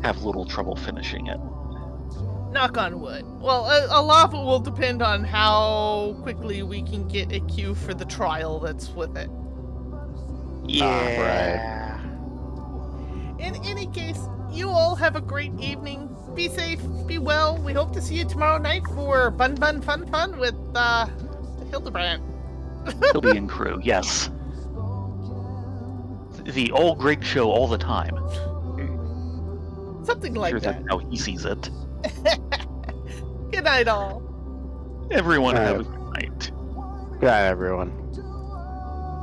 Speaker 2: have little trouble finishing it.
Speaker 1: Knock on wood. Well, a lot of it will depend on how quickly we can get a queue for the trial that's with it.
Speaker 3: Yeah.
Speaker 1: In any case, you all have a great evening. Be safe, be well. We hope to see you tomorrow night for Bun Bun Fun Fun with Hildebrand.
Speaker 2: Hildy and crew, yes. The all Greg show all the time.
Speaker 1: Something like
Speaker 2: Sure,
Speaker 1: that.
Speaker 2: that's how he sees it.
Speaker 1: Good night, all.
Speaker 2: Everyone have a good night.
Speaker 5: Good night, everyone.